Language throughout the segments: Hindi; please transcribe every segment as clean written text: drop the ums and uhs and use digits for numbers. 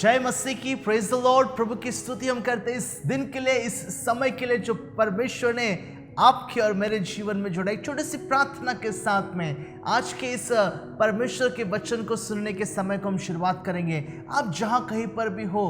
जय मसीह की, प्रेज द लॉर्ड। प्रभु की स्तुति हम करते हैं इस दिन के लिए, इस समय के लिए जो परमेश्वर ने आपके और मेरे जीवन में जोड़ा। एक छोटी सी प्रार्थना के साथ में आज के इस परमेश्वर के वचन को सुनने के समय को हम शुरुआत करेंगे। आप जहाँ कहीं पर भी हो,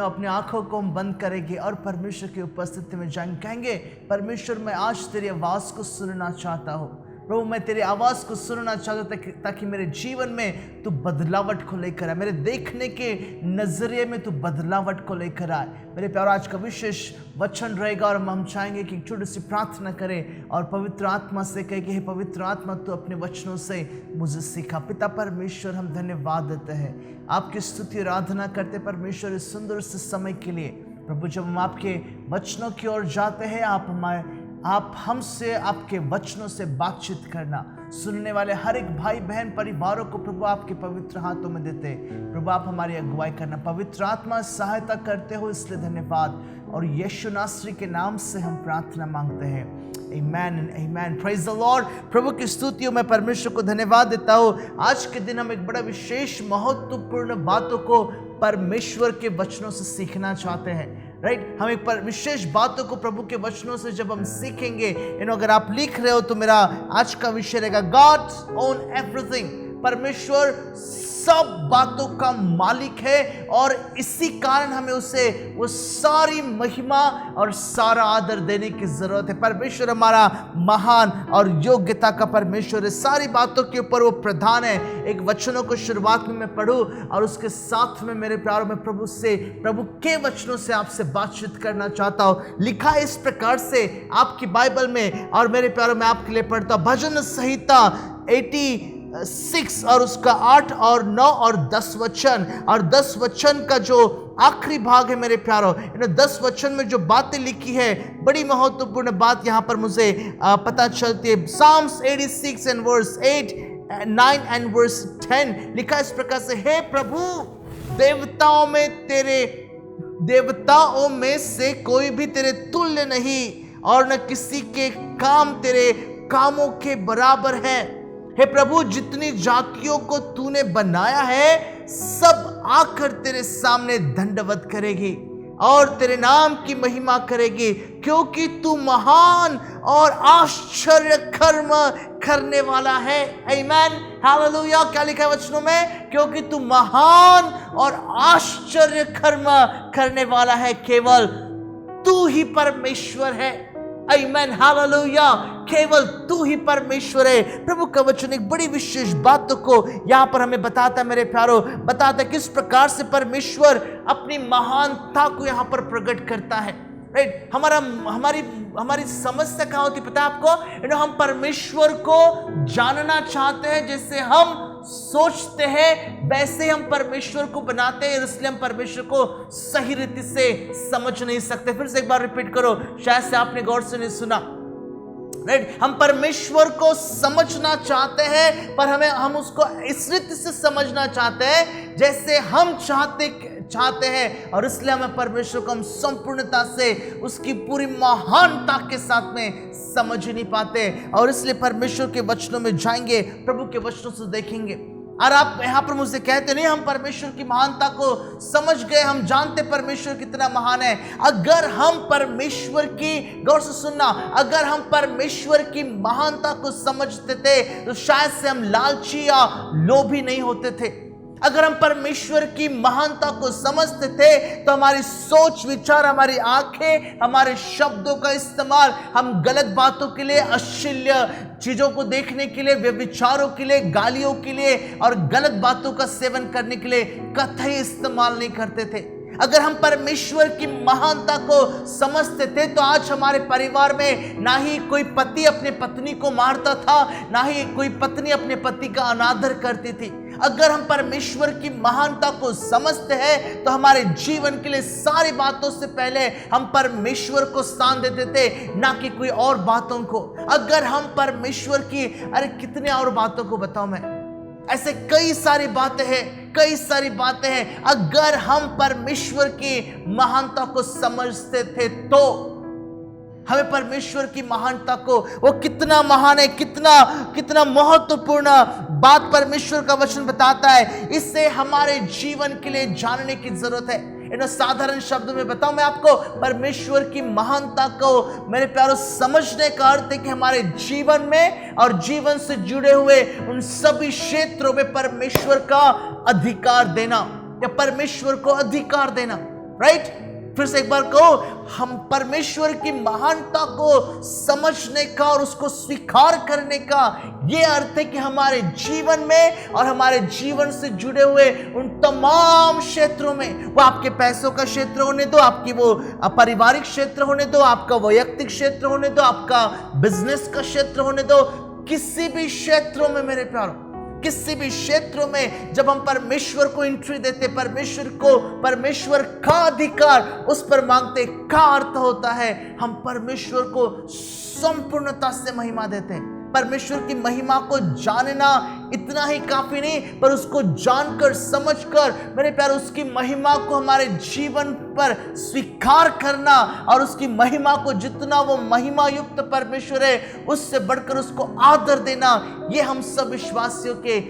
अपनी आंखों को हम बंद करेंगे और परमेश्वर की उपस्थिति में जाएंगे। कहेंगे, परमेश्वर मैं आज तेरी आवाज़ को सुनना चाहता हूँ। प्रभु मैं तेरी आवाज़ को सुनना चाहता हूँ ताकि मेरे जीवन में तू बदलावट को लेकर आए, मेरे देखने के नज़रिए में तू बदलावट को लेकर आए। मेरे प्यार, आज का विशेष वचन रहेगा और हम चाहेंगे कि एक छोटी सी प्रार्थना करें और पवित्र आत्मा से कहें कि हे पवित्र आत्मा, तू अपने वचनों से मुझे सिखा। पिता परमेश्वर, हम धन्यवाद देते हैं, आपकी स्तुति आराधना करते परमेश्वर इस सुंदर से समय के लिए। प्रभु जब हम आपके वचनों की ओर जाते हैं, आप हमसे आपके वचनों से बातचीत करना, सुनने वाले हर एक भाई बहन परिवारों को प्रभु आपके पवित्र हाथों में देते। प्रभु आप हमारी अगुवाई करना, पवित्र आत्मा सहायता करते हो, इसलिए धन्यवाद। और यीशु नासरी के नाम से हम प्रार्थना मांगते हैं, amen and amen. Praise the Lord. प्रभु की स्तुतियों में परमेश्वर को धन्यवाद देता हूँ। आज के दिन हम एक बड़ा विशेष महत्वपूर्ण बातों को परमेश्वर के वचनों से सीखना चाहते हैं। राइट, हम एक विशेष बातों को प्रभु के वचनों से जब हम सीखेंगे, अगर आप लिख रहे हो तो मेरा आज का विषय रहेगा गॉड ओन एवरीथिंग। परमेश्वर सब बातों का मालिक है और इसी कारण हमें उसे वो सारी महिमा और सारा आदर देने की जरूरत है। परमेश्वर हमारा महान और योग्यता का परमेश्वर है, सारी बातों के ऊपर वो प्रधान है। एक वचनों को शुरुआत में मैं पढ़ूं और उसके साथ में मेरे प्यारों में प्रभु के वचनों से आपसे बातचीत करना चाहता हूं। लिखा इस प्रकार से आपकी बाइबल में, और मेरे प्यारों में आपके लिए पढ़ता हूं भजन संहिता 86 और उसका 8 और 9 और 10 वचन। और 10 वचन का जो आखिरी भाग है मेरे प्यारों, 10 वचन में जो बातें लिखी है, बड़ी महत्वपूर्ण बात यहाँ पर मुझे पता चलती है। Psalms 86 and verse 8, 9 and verse 10 लिखा इस प्रकार से, हे प्रभु, देवताओं में से कोई भी तेरे तुल्य नहीं और न किसी के काम तेरे कामों के बराबर है। हे प्रभु, जितनी जातियों को तूने बनाया है सब आकर तेरे सामने दंडवत करेगी और तेरे नाम की महिमा करेगी, क्योंकि तू महान और आश्चर्य कर्म करने वाला है। आमीन, हालेलुया। क्या लिखा है वचनों में? क्योंकि तू महान और आश्चर्य कर्म करने वाला है, केवल तू ही परमेश्वर है। आमीन, हालेलुया। केवल तू ही परमेश्वर है। प्रभु का वचन एक बड़ी विशेष बातों को यहाँ पर हमें बताता है मेरे प्यारों, बताता है किस प्रकार से परमेश्वर अपनी महानता को यहाँ पर प्रकट करता है। राइट, हमारी समस्या कहाँ होती पता है आपको? हम परमेश्वर को जानना चाहते हैं, जैसे हम सोचते हैं वैसे हम परमेश्वर को बनाते हैं, इसलिए हम परमेश्वर को सही रीति से समझ नहीं सकते। फिर से एक बार रिपीट करो, शायद से आपने गौर से नहीं सुना। राइट, हम परमेश्वर को समझना चाहते हैं, पर हम उसको इस रीति से समझना चाहते हैं जैसे हम चाहते हैं, और इसलिए हमें परमेश्वर को हम संपूर्णता से उसकी पूरी महानता के साथ में समझ ही नहीं पाते। और इसलिए परमेश्वर के वचनों में जाएंगे, प्रभु के वचनों से देखेंगे। और आप यहाँ पर मुझसे कहते नहीं हम परमेश्वर की महानता को समझ गए, हम जानते परमेश्वर कितना महान है। अगर हम परमेश्वर की, गौर से सुनना, अगर हम परमेश्वर की महानता को समझते थे तो शायद से हम लालची या लोभी नहीं होते थे। अगर हम परमेश्वर की महानता को समझते थे तो हमारी सोच विचार, हमारी आंखें, हमारे शब्दों का इस्तेमाल हम गलत बातों के लिए, अश्लील चीजों को देखने के लिए, व्यभिचारों के लिए, गालियों के लिए और गलत बातों का सेवन करने के लिए कतई इस्तेमाल नहीं करते थे। अगर हम परमेश्वर की महानता को समझते थे तो आज हमारे परिवार में ना ही कोई पति अपने पत्नी को मारता था, ना ही कोई पत्नी अपने पति का अनादर करती थी। अगर हम परमेश्वर की महानता को समझते हैं तो हमारे जीवन के लिए सारी बातों से पहले हम परमेश्वर को स्थान देते थे, ना कि कोई और बातों को। अगर हम परमेश्वर की, अरे कितने और बातों को बताऊं मैं, ऐसे कई सारी बातें हैं। अगर हम परमेश्वर की महानता को समझते थे तो हमें परमेश्वर की महानता को, वो कितना महान है, कितना महत्वपूर्ण बात परमेश्वर का वचन बताता है, इसे हमारे जीवन के लिए जानने की जरूरत है। साधारण शब्दों में बताऊं मैं आपको, परमेश्वर की महानता को मेरे प्यारों समझने का अर्थ है कि हमारे जीवन में और जीवन से जुड़े हुए उन सभी क्षेत्रों में परमेश्वर का अधिकार देना, या परमेश्वर को अधिकार देना। राइट, फिर से एक बार कहो, हम परमेश्वर की महानता को समझने का और उसको स्वीकार करने का यह अर्थ है कि हमारे जीवन में और हमारे जीवन से जुड़े हुए उन तमाम क्षेत्रों में, वो आपके पैसों का क्षेत्र होने दो, आपकी वो पारिवारिक क्षेत्र होने दो, आपका वैयक्तिक क्षेत्र होने दो, आपका बिजनेस का क्षेत्र होने दो, किसी भी क्षेत्रों में मेरे प्यारों, किसी भी क्षेत्रों में जब हम परमेश्वर को एंट्री देते, परमेश्वर का अधिकार उस पर मांगते, का अर्थ होता है हम परमेश्वर को संपूर्णता से महिमा देते हैं। परमेश्वर की महिमा को जानना इतना ही काफी नहीं, पर उसको जानकर समझकर मेरे प्यारे उसकी महिमा को हमारे जीवन पर स्वीकार करना और उसकी महिमा को, जितना वो महिमा युक्त परमेश्वर है उससे बढ़कर उसको आदर देना, ये हम सब विश्वासियों के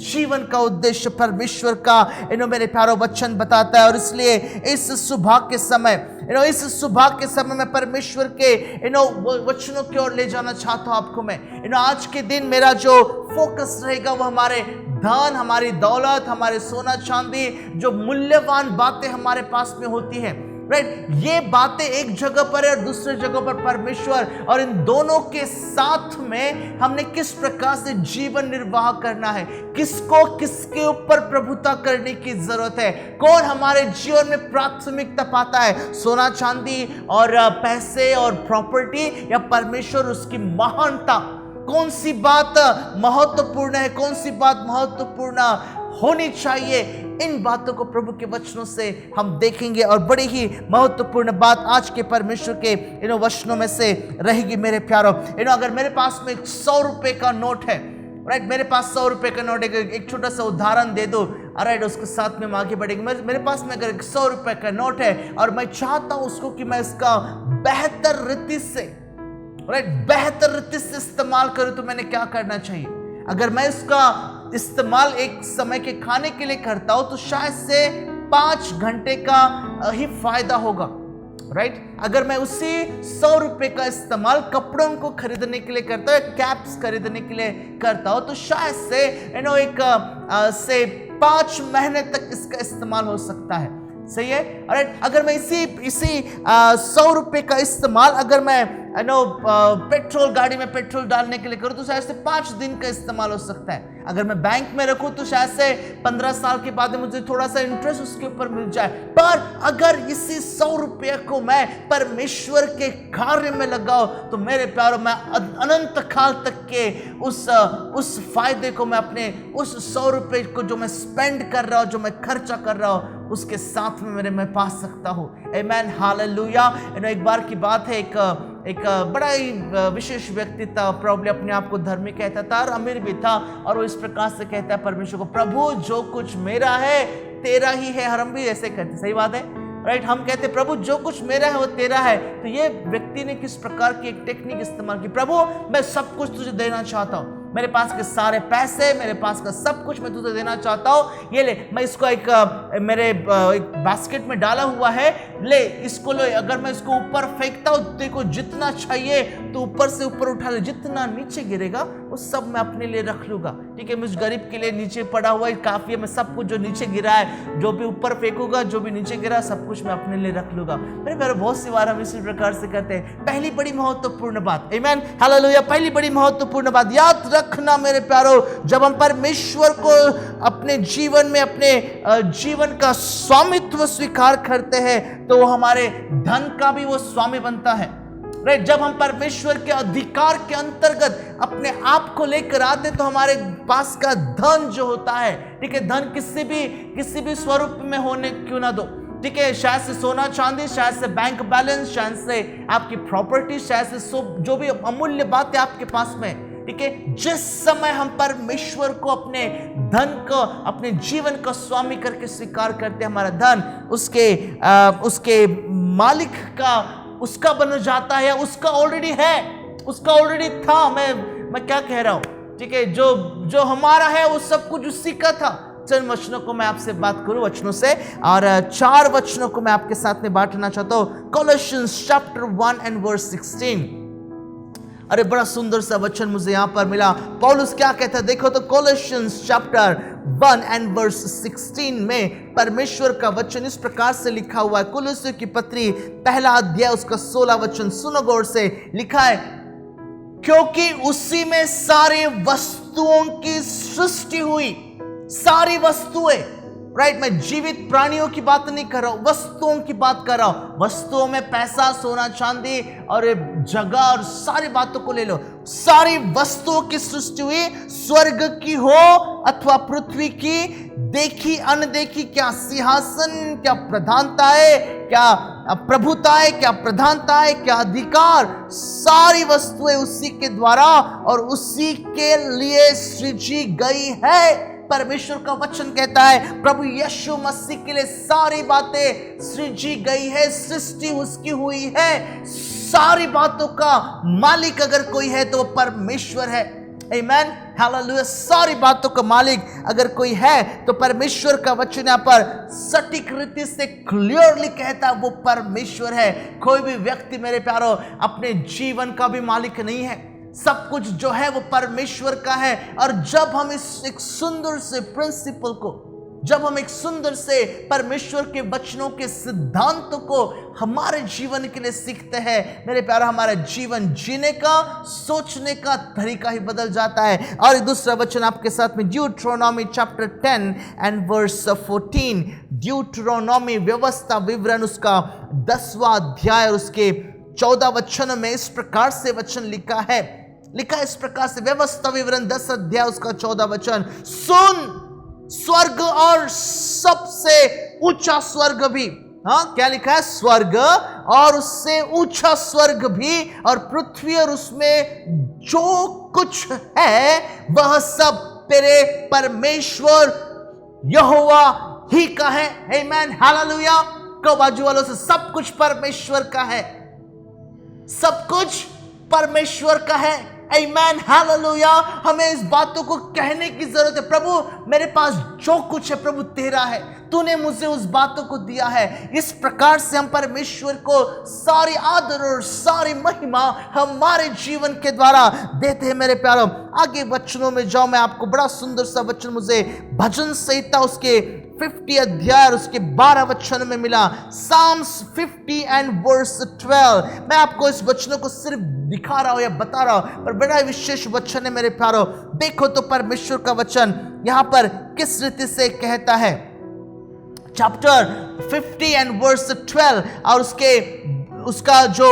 जीवन का उद्देश्य परमेश्वर का मेरे प्यारों वचन बताता है। और इसलिए इस सुबह के समय में परमेश्वर के वचनों की ओर ले जाना चाहता हूं आपको मैं। आज के दिन मेरा जो फोकस रहेगा वो हमारे धन, हमारी दौलत, हमारे सोना चांदी, जो मूल्यवान बातें हमारे पास में होती हैं, राइट, ये बातें एक जगह पर है और दूसरे जगह पर परमेश्वर, और इन दोनों के साथ में हमने किस प्रकार से जीवन निर्वाह करना है, किसको किसके ऊपर प्रभुता करने की जरूरत है, कौन हमारे जीवन में प्राथमिकता पाता है, सोना चांदी और पैसे और प्रॉपर्टी, या परमेश्वर उसकी महानता, कौन सी बात महत्वपूर्ण है, कौन सी बात महत्वपूर्ण होनी चाहिए। इन बातों को प्रभु के वचनों से हम देखेंगे और बड़ी ही महत्वपूर्ण बात आज के परमेश्वर के वचनों में से रहेगी मेरे प्यारों। अगर मेरे पास में 100 रुपए का नोट है, राइट, मेरे पास 100 रुपए का नोट है, एक छोटा सा उदाहरण दे दो, राइट, उसके साथ में हम आगे बढ़ेंगे। मेरे पास में अगर 100 रुपए का नोट है और मैं चाहता हूं उसको कि मैं इसका बेहतर रीति से, राइट, बेहतर रीति से इस्तेमाल करूं, तो मैंने क्या करना चाहिए? अगर मैं इसका इस्तेमाल एक समय के खाने के लिए करता हूं तो शायद से 5 घंटे का ही फायदा होगा, राइट। अगर मैं उसी 100 रुपए का इस्तेमाल कपड़ों को खरीदने के लिए करता हूं, कैप्स खरीदने के लिए करता हूं, तो शायद से से 5 महीने तक इसका इस्तेमाल हो सकता है। सही है, राइट। अगर मैं इसी 100 रुपए का इस्तेमाल अगर मैं पेट्रोल गाड़ी में पेट्रोल डालने के लिए करूं तो शायद से 5 दिन का इस्तेमाल हो सकता है। अगर मैं बैंक में रखूं तो शायद से 15 साल के बाद मुझे थोड़ा सा इंटरेस्ट उसके ऊपर मिल जाए। पर अगर इसी 100 रुपये को मैं परमेश्वर के कार्य में लगाऊं तो मेरे प्यारों, मैं अनंत काल तक के उस फायदे को मैं अपने उस 100 रुपये को जो मैं स्पेंड कर रहा हूं, जो मैं खर्चा कर रहा हूं, उसके साथ में मैं पा सकता हूं। आमेन, हालेलुया। एक बार की बात है, एक बड़ा ही विशेष व्यक्ति था, प्रॉब्लम अपने आप को धर्मी कहता था और अमीर भी था, और वो इस प्रकार से कहता है परमेश्वर को, प्रभु जो कुछ मेरा है तेरा ही है। और हम भी ऐसे कहते, सही बात है, राइट। हम कहते प्रभु जो कुछ मेरा है वो तेरा है। तो ये व्यक्ति ने किस प्रकार की एक टेक्निक इस्तेमाल की, प्रभु मैं सब कुछ तुझे देना चाहता हूँ, मेरे पास के सारे पैसे, मेरे पास का सब कुछ मैं तुझे देना चाहता हूँ, ये ले, मैं इसको मेरे एक बास्केट में डाला हुआ है, ले इसको ले। अगर मैं इसको ऊपर फेंकता हूँ, देखो जितना चाहिए तो ऊपर से ऊपर उठा ले, जितना नीचे गिरेगा वो सब मैं अपने लिए रख लूंगा। ठीक है, मुझ गरीब के लिए नीचे पड़ा हुआ है काफी है, मैं सब कुछ जो नीचे गिरा है, जो भी ऊपर फेंकूंगा, जो भी नीचे गिरा, सब कुछ मैं अपने लिए रख लूंगा। मेरे प्यारे, बहुत सी बार हम इसी प्रकार से करते हैं। पहली बड़ी महत्वपूर्ण बात, आमीन, हालेलुया, पहली बड़ी महत्वपूर्ण बात याद रखना मेरे प्यारो, जब हम परमेश्वर को अपने जीवन में, अपने जीवन का स्वामित्व स्वीकार करते हैं तो वो हमारे धन का भी वो स्वामी बनता है, राइट। जब हम परमेश्वर के अधिकार के अंतर्गत अपने आप को लेकर आते तो हमारे पास का धन जो होता है, ठीक है, धन किसी भी स्वरूप में होने क्यों ना दो, ठीक है, शायद से सोना चांदी, शायद से बैंक बैलेंस, शायद से आपकी प्रॉपर्टी, शायद से जो भी अमूल्य बात है आपके पास में, ठीक है। जिस समय हम परमेश्वर को अपने धन को, अपने जीवन का स्वामी करके स्वीकार करते हैं, हमारा धन उसके मालिक का, उसका बन जाता है, उसका ऑलरेडी है, उसका ऑलरेडी था। मैं क्या कह रहा हूं, ठीक है, जो जो हमारा है वो सब कुछ उसी का था। चंद वचनों को मैं आपसे बात करूं वचनों से, और 4 वचनों को मैं आपके साथ में बांटना चाहता हूं। Colossians chapter 1 and verse 16। अरे बड़ा सुंदर सा वचन मुझे यहां पर मिला। पौलुस क्या कहता है, देखो तो Colossians chapter 1 and verse 16 में परमेश्वर का वचन इस प्रकार से लिखा हुआ है। कुलुस्सियों की पत्री पहला अध्याय उसका 16 वचन सुनो गौर से। लिखा है, क्योंकि उसी में सारी वस्तुओं की सृष्टि हुई। सारी वस्तुएं, राइट, मैं जीवित प्राणियों की बात नहीं कर रहा हूं, वस्तुओं की बात कर रहा हूं। वस्तुओं में पैसा, सोना, चांदी और जगह और सारी बातों को ले लो। सारी वस्तुओं की सृष्टि हुई, स्वर्ग की हो अथवा पृथ्वी की, देखी अनदेखी, क्या सिंहासन, क्या प्रधानताएं, क्या प्रभुताएं, क्या प्रधानताएं, क्या अधिकार, सारी वस्तुएं उसी के द्वारा और उसी के लिए सृजी गई है। परमेश्वर का वचन कहता है प्रभु यीशु मसीह के लिए सारी बातें सृजी गई है, सृष्टि उसकी हुई है। सारी बातों का मालिक अगर कोई है तो वो परमेश्वर है। आमीन, हालेलुया। सारी बातों का मालिक अगर कोई है तो परमेश्वर का वचन यहाँ पर सटीक रीति से क्लियरली कहता है वो परमेश्वर है। कोई भी व्यक्ति मेरे प्यारो अपने जीवन का भी मालिक नहीं है। सब कुछ जो है वो परमेश्वर का है। और जब हम इस एक सुंदर से प्रिंसिपल को, जब हम एक सुंदर से परमेश्वर के वचनों के सिद्धांतों को हमारे जीवन के लिए सीखते हैं, मेरे प्यारे, हमारा जीवन जीने का, सोचने का तरीका ही बदल जाता है। और एक दूसरा वचन आपके साथ में ड्यूटरोनॉमी चैप्टर 10 एंड वर्स 14। ड्यूटरोनॉमी व्यवस्था विवरण उसका 10वां अध्याय और उसके 14 वचन में इस प्रकार से वचन लिखा है इस प्रकार से, व्यवस्था विवरण 10 अध्याय उसका 14 वचन। सुन, स्वर्ग और सबसे ऊंचा स्वर्ग भी, हाँ क्या लिखा है, स्वर्ग और उससे ऊंचा स्वर्ग भी, और पृथ्वी और उसमें जो कुछ है वह सब तेरे परमेश्वर यहोवा ही का है। आमीन, हालेलुया। को बाजू वालों से, सब कुछ परमेश्वर का है, सब कुछ परमेश्वर का है। आमीन, हालेलुया। हमें इस बातों को कहने की जरूरत है, प्रभु मेरे पास जो कुछ है प्रभु तेरा है, तूने मुझे उस बातों को दिया है। इस प्रकार से हम परमेश्वर को सारी आदर और सारी महिमा हमारे जीवन के द्वारा देते हैं। मेरे प्यारों, आगे वचनों में जाओ। मैं आपको बड़ा सुंदर सा वचन मुझे भजन संहिता उसके 50 अध्याय और उसके 12 वचन में मिला। Psalms 50 and verse 12। मैं आपको इस वचनों को सिर्फ दिखा रहा हूं या बता रहा हूं, पर बड़ा विशेष वचन है मेरे प्यारों। देखो तो परमेश्वर का वचन यहां पर किस रीति से कहता है। चैप्टर 50 and verse 12 और उसका जो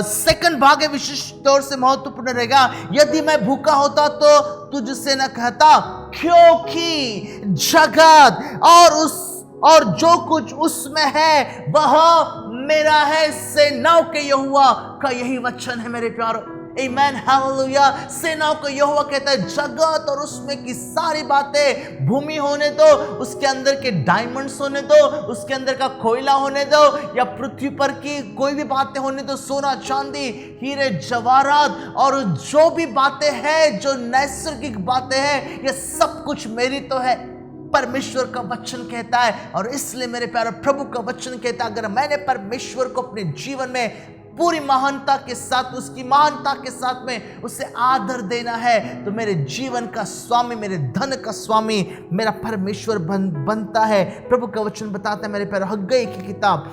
सेकंड भाग है विशेष तौर से महत्वपूर्ण रहेगा। यदि मैं भूखा होता तो तुझसे न कहता, क्योंकि जगत और जो कुछ उसमें है वह मेरा है। सेनाओं के यहोवा का यही वचन है मेरे प्यारों। आमीन, हालेलुया। सेनाओं का यहोवा कहता है जगत और उसमें की सारी बातें, भूमि होने दो, उसके अंदर के डायमंड्स होने दो, उसके अंदर का कोयला होने दो, या पृथ्वी पर की कोई भी बातें होने दो, सोना चांदी हीरे जवाहरात और जो भी बातें हैं, जो नैसर्गिक बातें हैं, ये सब कुछ मेरी तो है। परमेश्वर का वचन कहता है। और इसलिए मेरे प्यारे, प्रभु का वचन कहता है अगर मैंने परमेश्वर को अपने जीवन में पूरी महानता के साथ, उसकी महानता के साथ में उसे आदर देना है, तो मेरे जीवन का स्वामी, मेरे धन का स्वामी मेरा परमेश्वर बनता है। प्रभु का वचन बताता है मेरे प्यारे, हग्गई की किताब,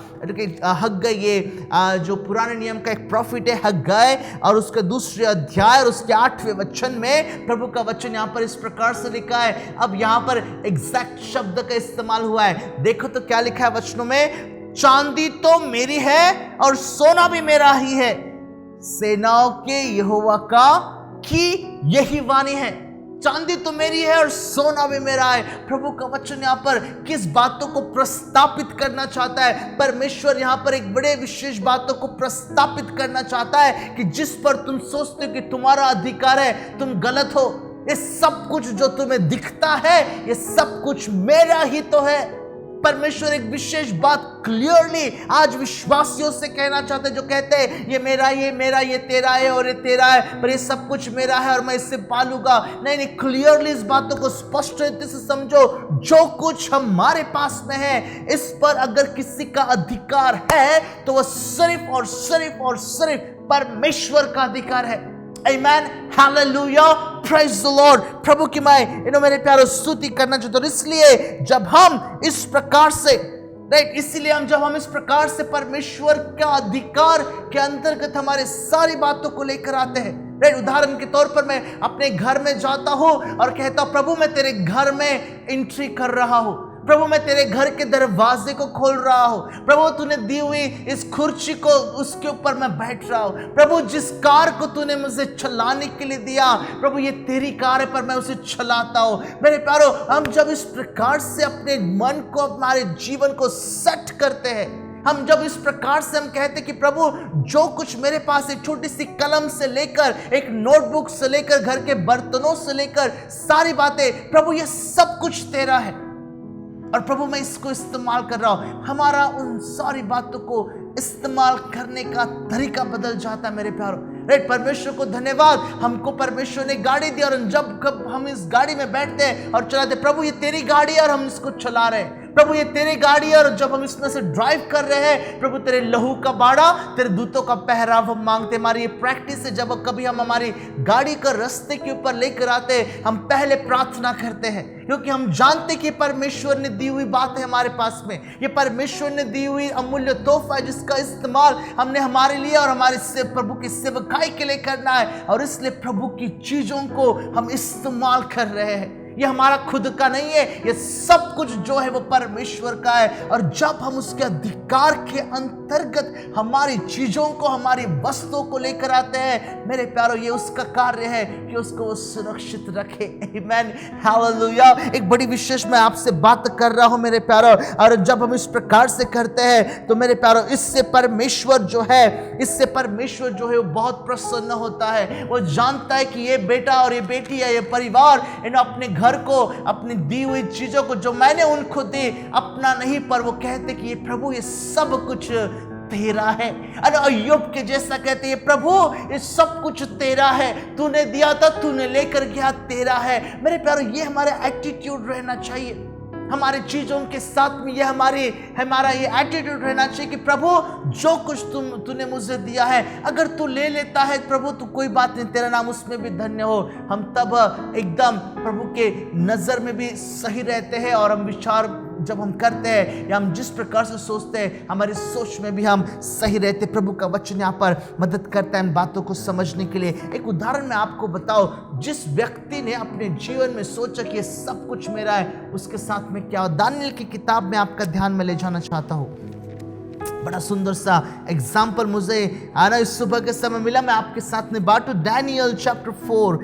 हग्गई ये जो पुराने नियम का एक प्रॉफिट है हग्गई, और उसके दूसरे अध्याय और उसके 8वें वचन में प्रभु का वचन यहाँ पर इस प्रकार से लिखा है। अब यहाँ पर एग्जैक्ट शब्द का इस्तेमाल हुआ है। देखो तो क्या लिखा है वचनों में, चांदी तो मेरी है और सोना भी मेरा ही है, सेनाओं के यहोवा का की यही वाणी है। चांदी तो मेरी है और सोना भी मेरा है। प्रभु का वचन यहाँ पर किस बातों को प्रस्तापित करना चाहता है? परमेश्वर यहाँ पर एक बड़े विशेष बातों को प्रस्तापित करना चाहता है कि जिस पर तुम सोचते हो कि तुम्हारा अधिकार है, तुम गलत हो। ये सब कुछ जो तुम्हें दिखता है, ये सब कुछ मेरा ही तो है। परमेश्वर एक विशेष बात क्लियरली आज विश्वासियों से कहना चाहते हैं, जो कहते हैं ये मेरा, ये तेरा है और ये तेरा है, पर ये सब कुछ मेरा है और मैं इससे पालूंगा। नहीं नहीं, क्लियरली इस बातों को स्पष्ट रीति से समझो। जो कुछ हमारे पास में है, इस पर अगर किसी का अधिकार है तो वह सिर्फ और सिर्फ और सिर्फ परमेश्वर का अधिकार है। Amen, hallelujah, praise the Lord। प्रभु की मैं मेरे प्यारों स्तुति करना चाहता हूं। इसलिए जब हम इस प्रकार से जब हम इस प्रकार से परमेश्वर का अधिकार के अंतर्गत हमारे सारी बातों को लेकर आते हैं, राइट। उदाहरण के तौर पर मैं अपने घर में जाता हूं और कहता हूं प्रभु मैं तेरे घर में एंट्री कर रहा हूं, प्रभु मैं तेरे घर के दरवाजे को खोल रहा हूं, प्रभु तूने दी हुई इस कुर्सी को, उसके ऊपर मैं बैठ रहा हूं, प्रभु जिस कार को तूने मुझे चलाने के लिए दिया, प्रभु ये तेरी कार है पर मैं उसे चलाता हूं। मेरे प्यारो, हम जब इस प्रकार से अपने मन को, हमारे जीवन को सेट करते हैं, हम जब इस प्रकार से हम कहते कि प्रभु जो कुछ मेरे पास, एक छोटी सी कलम से लेकर, एक नोटबुक से लेकर, घर के बर्तनों से लेकर सारी बातें, प्रभु ये सब कुछ तेरा है और प्रभु मैं इसको इस्तेमाल कर रहा हूं। हमारा उन सारी बातों को इस्तेमाल करने का तरीका बदल जाता है मेरे प्यारों, राइट। परमेश्वर को धन्यवाद, हमको परमेश्वर ने गाड़ी दी और जब कब हम इस गाड़ी में बैठते हैं और चलाते, प्रभु ये तेरी गाड़ी है और हम इसको चला रहे हैं, प्रभु ये तेरी गाड़ी है और जब हम इसमें से ड्राइव कर रहे हैं, प्रभु तेरे लहू का बाड़ा, तेरे दूतों का पहराव हम मांगते। हमारी ये प्रैक्टिस है, जब कभी हम हमारी गाड़ी को रास्ते के ऊपर लेकर आते हैं, हम पहले प्रार्थना करते हैं, क्योंकि हम जानते कि परमेश्वर ने दी हुई बात है हमारे पास में, ये परमेश्वर ने दी हुई अमूल्य तोहफा है जिसका इस्तेमाल हमने हमारे लिए और हमारे से प्रभु की सेवकाई के लिए करना है, और इसलिए प्रभु की चीजों को हम इस्तेमाल कर रहे हैं। ये हमारा खुद का नहीं है, ये सब कुछ जो है वो परमेश्वर का है। और जब हम उसके अधिकार के अंतर्गत हमारी चीजों को, हमारी वस्तुओं को लेकर आते हैं, मेरे प्यारों ये उसका कार्य है कि उसको वो सुरक्षित रखे। आमीन, हालेलुया। एक बड़ी विशेष मैं आपसे बात कर रहा हूं मेरे प्यारों, और जब हम इस प्रकार से करते हैं तो मेरे प्यारों इससे परमेश्वर जो है वो बहुत प्रसन्न होता है। वो जानता है कि ये बेटा और ये बेटी है, ये परिवार इन अपने घर को, अपनी दी हुई चीजों को जो मैंने उनको दी, अपना नहीं, पर वो कहते कि ये प्रभु ये सब कुछ तेरा है। अरे अय्यूब के जैसा कहते हैं प्रभु ये सब कुछ तेरा है, तूने दिया था, तूने लेकर गया, तेरा है। मेरे प्यारों ये हमारा एटीट्यूड रहना चाहिए, हमारे चीजों के साथ में ये हमारा ये एटीट्यूड रहना चाहिए कि प्रभु जो कुछ तूने मुझे दिया है, अगर तू ले लेता है प्रभु तो कोई बात नहीं, तेरा नाम उसमें भी धन्य हो। हम तब एकदम प्रभु के नजर में भी सही रहते हैं, और हम विचार जब हम करते हैं या हम जिस प्रकार से सोचते हैं, हमारी सोच में भी हम सही रहते। प्रभु का वचन यहाँ पर मदद करता है इन बातों को समझने के लिए। एक उदाहरण मैं आपको बताऊं, जिस व्यक्ति ने अपने जीवन में सोचा कि ये सब कुछ मेरा है, उसके साथ में क्या हो। दानियेल की किताब में आपका ध्यान में ले जाना चाहता हूं। बड़ा सुंदर सा एग्जाम्पल मुझे आना इस सुबह के समय मिला, मैं आपके साथ में बांटूं। डैनियल चैप्टर 4,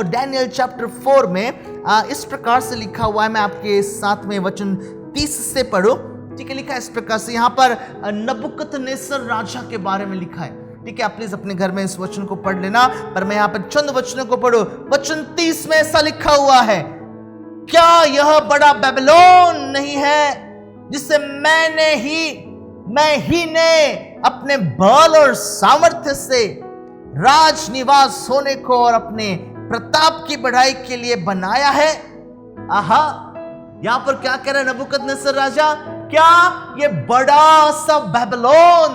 डैनियल चैप्टर 4 में इस प्रकार से लिखा हुआ है, मैं आपके साथ में वचन 30 से पढ़ो, ठीक है। लिखा है इस प्रकार से, यहाँ पर नबूकदनेस्सर राजा के बारे में लिखा है, ठीक है। आप प्लीज अपने घर में इस वचन को पढ़ लेना, पर मैं यहाँ पर चंद वचनों को पढ़ो। वचन 30 में ऐसा लिखा हुआ है, क्या यह बड़ा बेबीलोन नहीं है जिसे मैं ही ने अपने बल और सामर्थ्य से राज निवास होने को और अपने प्रताप की बढ़ाई के लिए बनाया है। आहा, यहां पर क्या कह रहा है नबूकदनेस्सर राजा, क्या ये बड़ा सा बेबीलोन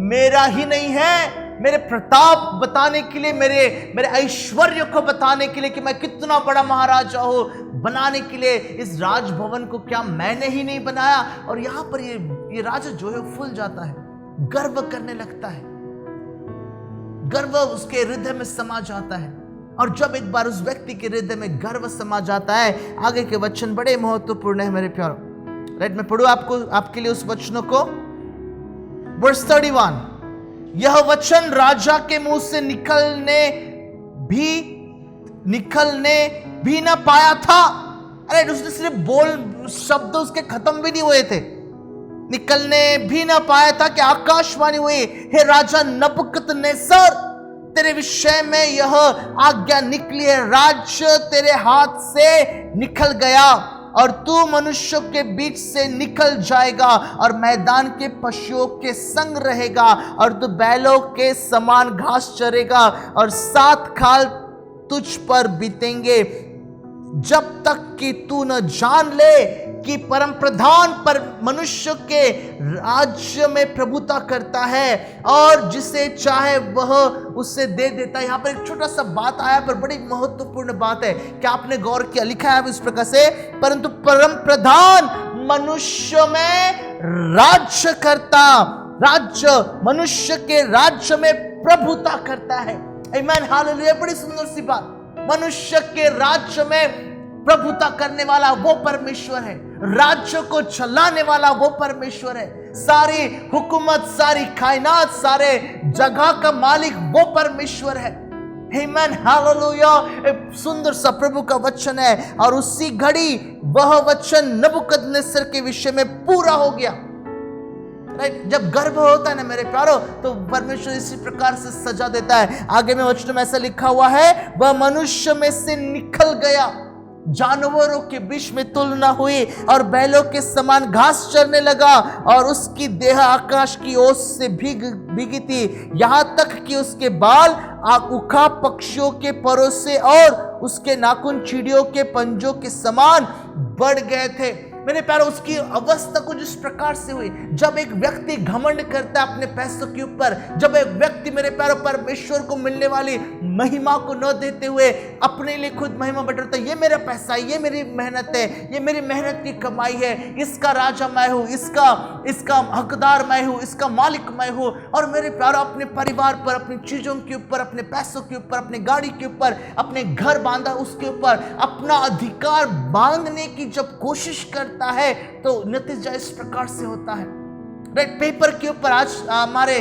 मेरा ही नहीं है, मेरे प्रताप बताने के लिए, मेरे ऐश्वर्य को बताने के लिए कि मैं कितना बड़ा महाराजा हूं, बनाने के लिए इस राजभवन को क्या मैंने ही नहीं बनाया। और यहां पर ये राजा जो है फूल जाता है, गर्व करने लगता है, गर्व उसके हृदय में समा जाता है। और जब एक बार उस व्यक्ति के हृदय में गर्व समा जाता है, आगे के वचन बड़े महत्वपूर्ण है मेरे प्यारों, राइट। मैं पढ़ूं आपके लिए उस वचनों को। वर्स 31, यह वचन राजा के मुंह से निकलने भी ना पाया था। अरे उसने सिर्फ शब्द उसके खत्म भी नहीं हुए थे, निकलने भी ना पाया था कि आकाशवाणी हुई, हे राजा नबूकदनेस्सर, तेरे विषय में यह आज्ञा निकली है, राज्य तेरे हाथ से निकल गया, और तू मनुष्यों के बीच से निकल जाएगा और मैदान के पशुओं के संग रहेगा और तू बैलों के समान घास चरेगा और 7 खाल तुझ पर बीतेंगे जब तक कि तू न जान ले कि परम प्रधान पर मनुष्य के राज्य में प्रभुता करता है और जिसे चाहे वह उससे दे देता है। यहाँ पर एक छोटा सा बात आया पर बड़ी महत्वपूर्ण बात है। क्या आपने गौर किया? लिखा है इस प्रकार से, परंतु परम प्रधान मनुष्य में राज्य करता, राज्य मनुष्य के राज्य में प्रभुता करता है। आमीन, हालेलुया। बड़ी सुंदर सी बात। मनुष्य के राज्य में प्रभुता करने वाला वो परमेश्वर है, राज्य को चलाने वाला वो परमेश्वर है, सारी हुकूमत, सारी कायनात, सारे जगह का मालिक वो परमेश्वर है। आमीन, हालेलुया। एक सुंदर सा प्रभु का वचन है और उसी घड़ी वह वचन नबूकदनेस्सर के विषय में पूरा हो गया। राइट, जब गर्भ होता है ना मेरे प्यारो, तो परमेश्वर इसी प्रकार से सजा देता है। आगे में वचन में ऐसा लिखा हुआ है, वह मनुष्य में से निकल गया, जानवरों के बीच में तुलना हुई और बैलों के समान घास चरने लगा और उसकी देह आकाश की ओस से भीगी थी, यहाँ तक कि उसके बाल उखा पक्षियों के परों से और उसके नाखून चिड़ियों के पंजों के समान बढ़ गए थे। मेरे प्यारो, उसकी अवस्था कुछ इस प्रकार से हुई। जब एक व्यक्ति घमंड करता है अपने पैसों के ऊपर, जब एक व्यक्ति मेरे प्यारो परमेश्वर को मिलने वाली महिमा को न देते हुए अपने लिए खुद महिमा बटोरता है, ये मेरा पैसा है, ये मेरी मेहनत है, ये मेरी मेहनत की कमाई है, इसका राजा मैं हूँ, इसका हकदार मैं हूँ, इसका मालिक मैं हूँ। और मेरे प्यारो, अपने परिवार पर, अपनी चीजों के ऊपर, अपने पैसों के ऊपर, अपने गाड़ी के ऊपर, अपने घर बांधा उसके ऊपर अपना अधिकार बांधने की जब कोशिश करता है तो नतीजा इस प्रकार से होता है। राइट, पेपर के ऊपर आज हमारे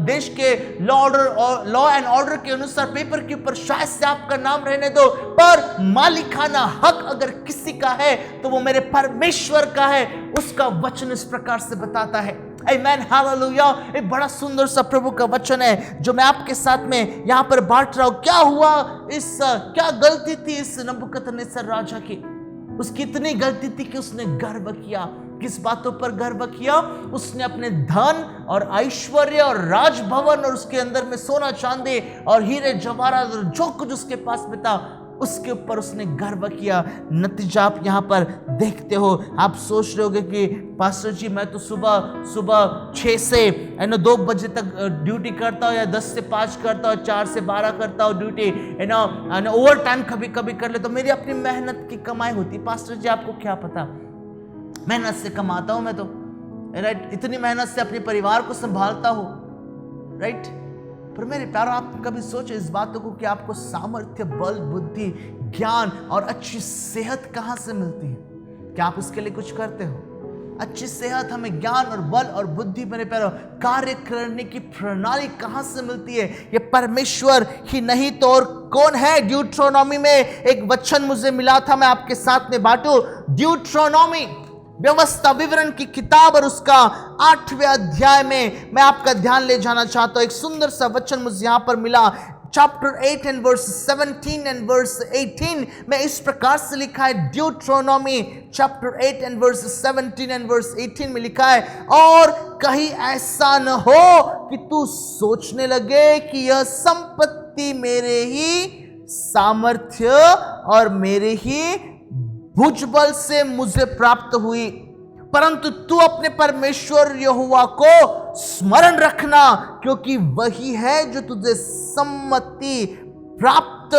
देश के लॉ एंड ऑर्डर के अनुसार पेपर के ऊपर शायद से आपका नाम रहने दो, पर मालिकाना हक अगर किसी का है तो वो मेरे परमेश्वर का है। उसका वचन इस प्रकार से बताता है। आमीन, हालेलुया। एक बड़ा सुंदर सा प्रभु का वचन है जो मैं आपके साथ में यहाँ पर बांट रहा हूँ। क्या हुआ, क्या गलती थी इस नबूकदनेस्सर राजा की? उसकी इतनी गलती थी कि उसने गर्व किया। किस बातों पर गर्व किया? उसने अपने धन और ऐश्वर्य और राजभवन और उसके अंदर में सोना चांदी और हीरे जवाहरात और जो कुछ उसके पास में था उसके ऊपर उसने गर्व किया। नतीजा आप यहाँ पर देखते हो। आप सोच रहे होगे कि पास्टर जी मैं तो सुबह 6 से 2 बजे तक ड्यूटी करता हूँ या 10 से 5 करता हूँ, 4 से 12 करता हूँ ड्यूटी, ओवर टाइम कभी कभी कर ले, तो मेरी अपनी मेहनत की कमाई होती। पास्टर जी आपको क्या पता, मेहनत से कमाता हूँ मैं तो, राइट, इतनी मेहनत से अपने परिवार को संभालता हूँ, राइट। पर मेरे प्यारो, आप कभी सोचे इस बातों को कि आपको सामर्थ्य, बल, बुद्धि, ज्ञान और अच्छी सेहत कहाँ से मिलती है? क्या आप उसके लिए कुछ करते हो? अच्छी सेहत, हमें ज्ञान और बल और बुद्धि, मेरे प्यारो, कार्य करने की प्रणाली कहाँ से मिलती है? ये परमेश्वर ही नहीं तो और कौन है? ड्यूट्रोनॉमी में एक वचन मुझे मिला था, मैं आपके साथ में बांटू। ड्यूट्रोनॉमी व्यवस्था विवरण की किताब और उसका 8वें अध्याय में मैं आपका ध्यान ले जाना चाहता हूं। एक सुंदर सा वचन मुझे यहां पर मिला, chapter 8 and verse 17 and verse 18 में इस प्रकार से लिखा है। Deuteronomy chapter 8 and verse 17 and verse 18 में लिखा है, और कहीं ऐसा न हो कि तू सोचने लगे कि यह संपत्ति मेरे ही सामर्थ्य और मेरे ही भुजबल से मुझे प्राप्त हुई, परंतु तू अपने परमेश्वर यहोवा को स्मरण रखना, क्योंकि वही है जो तुझे सम्मति प्राप्त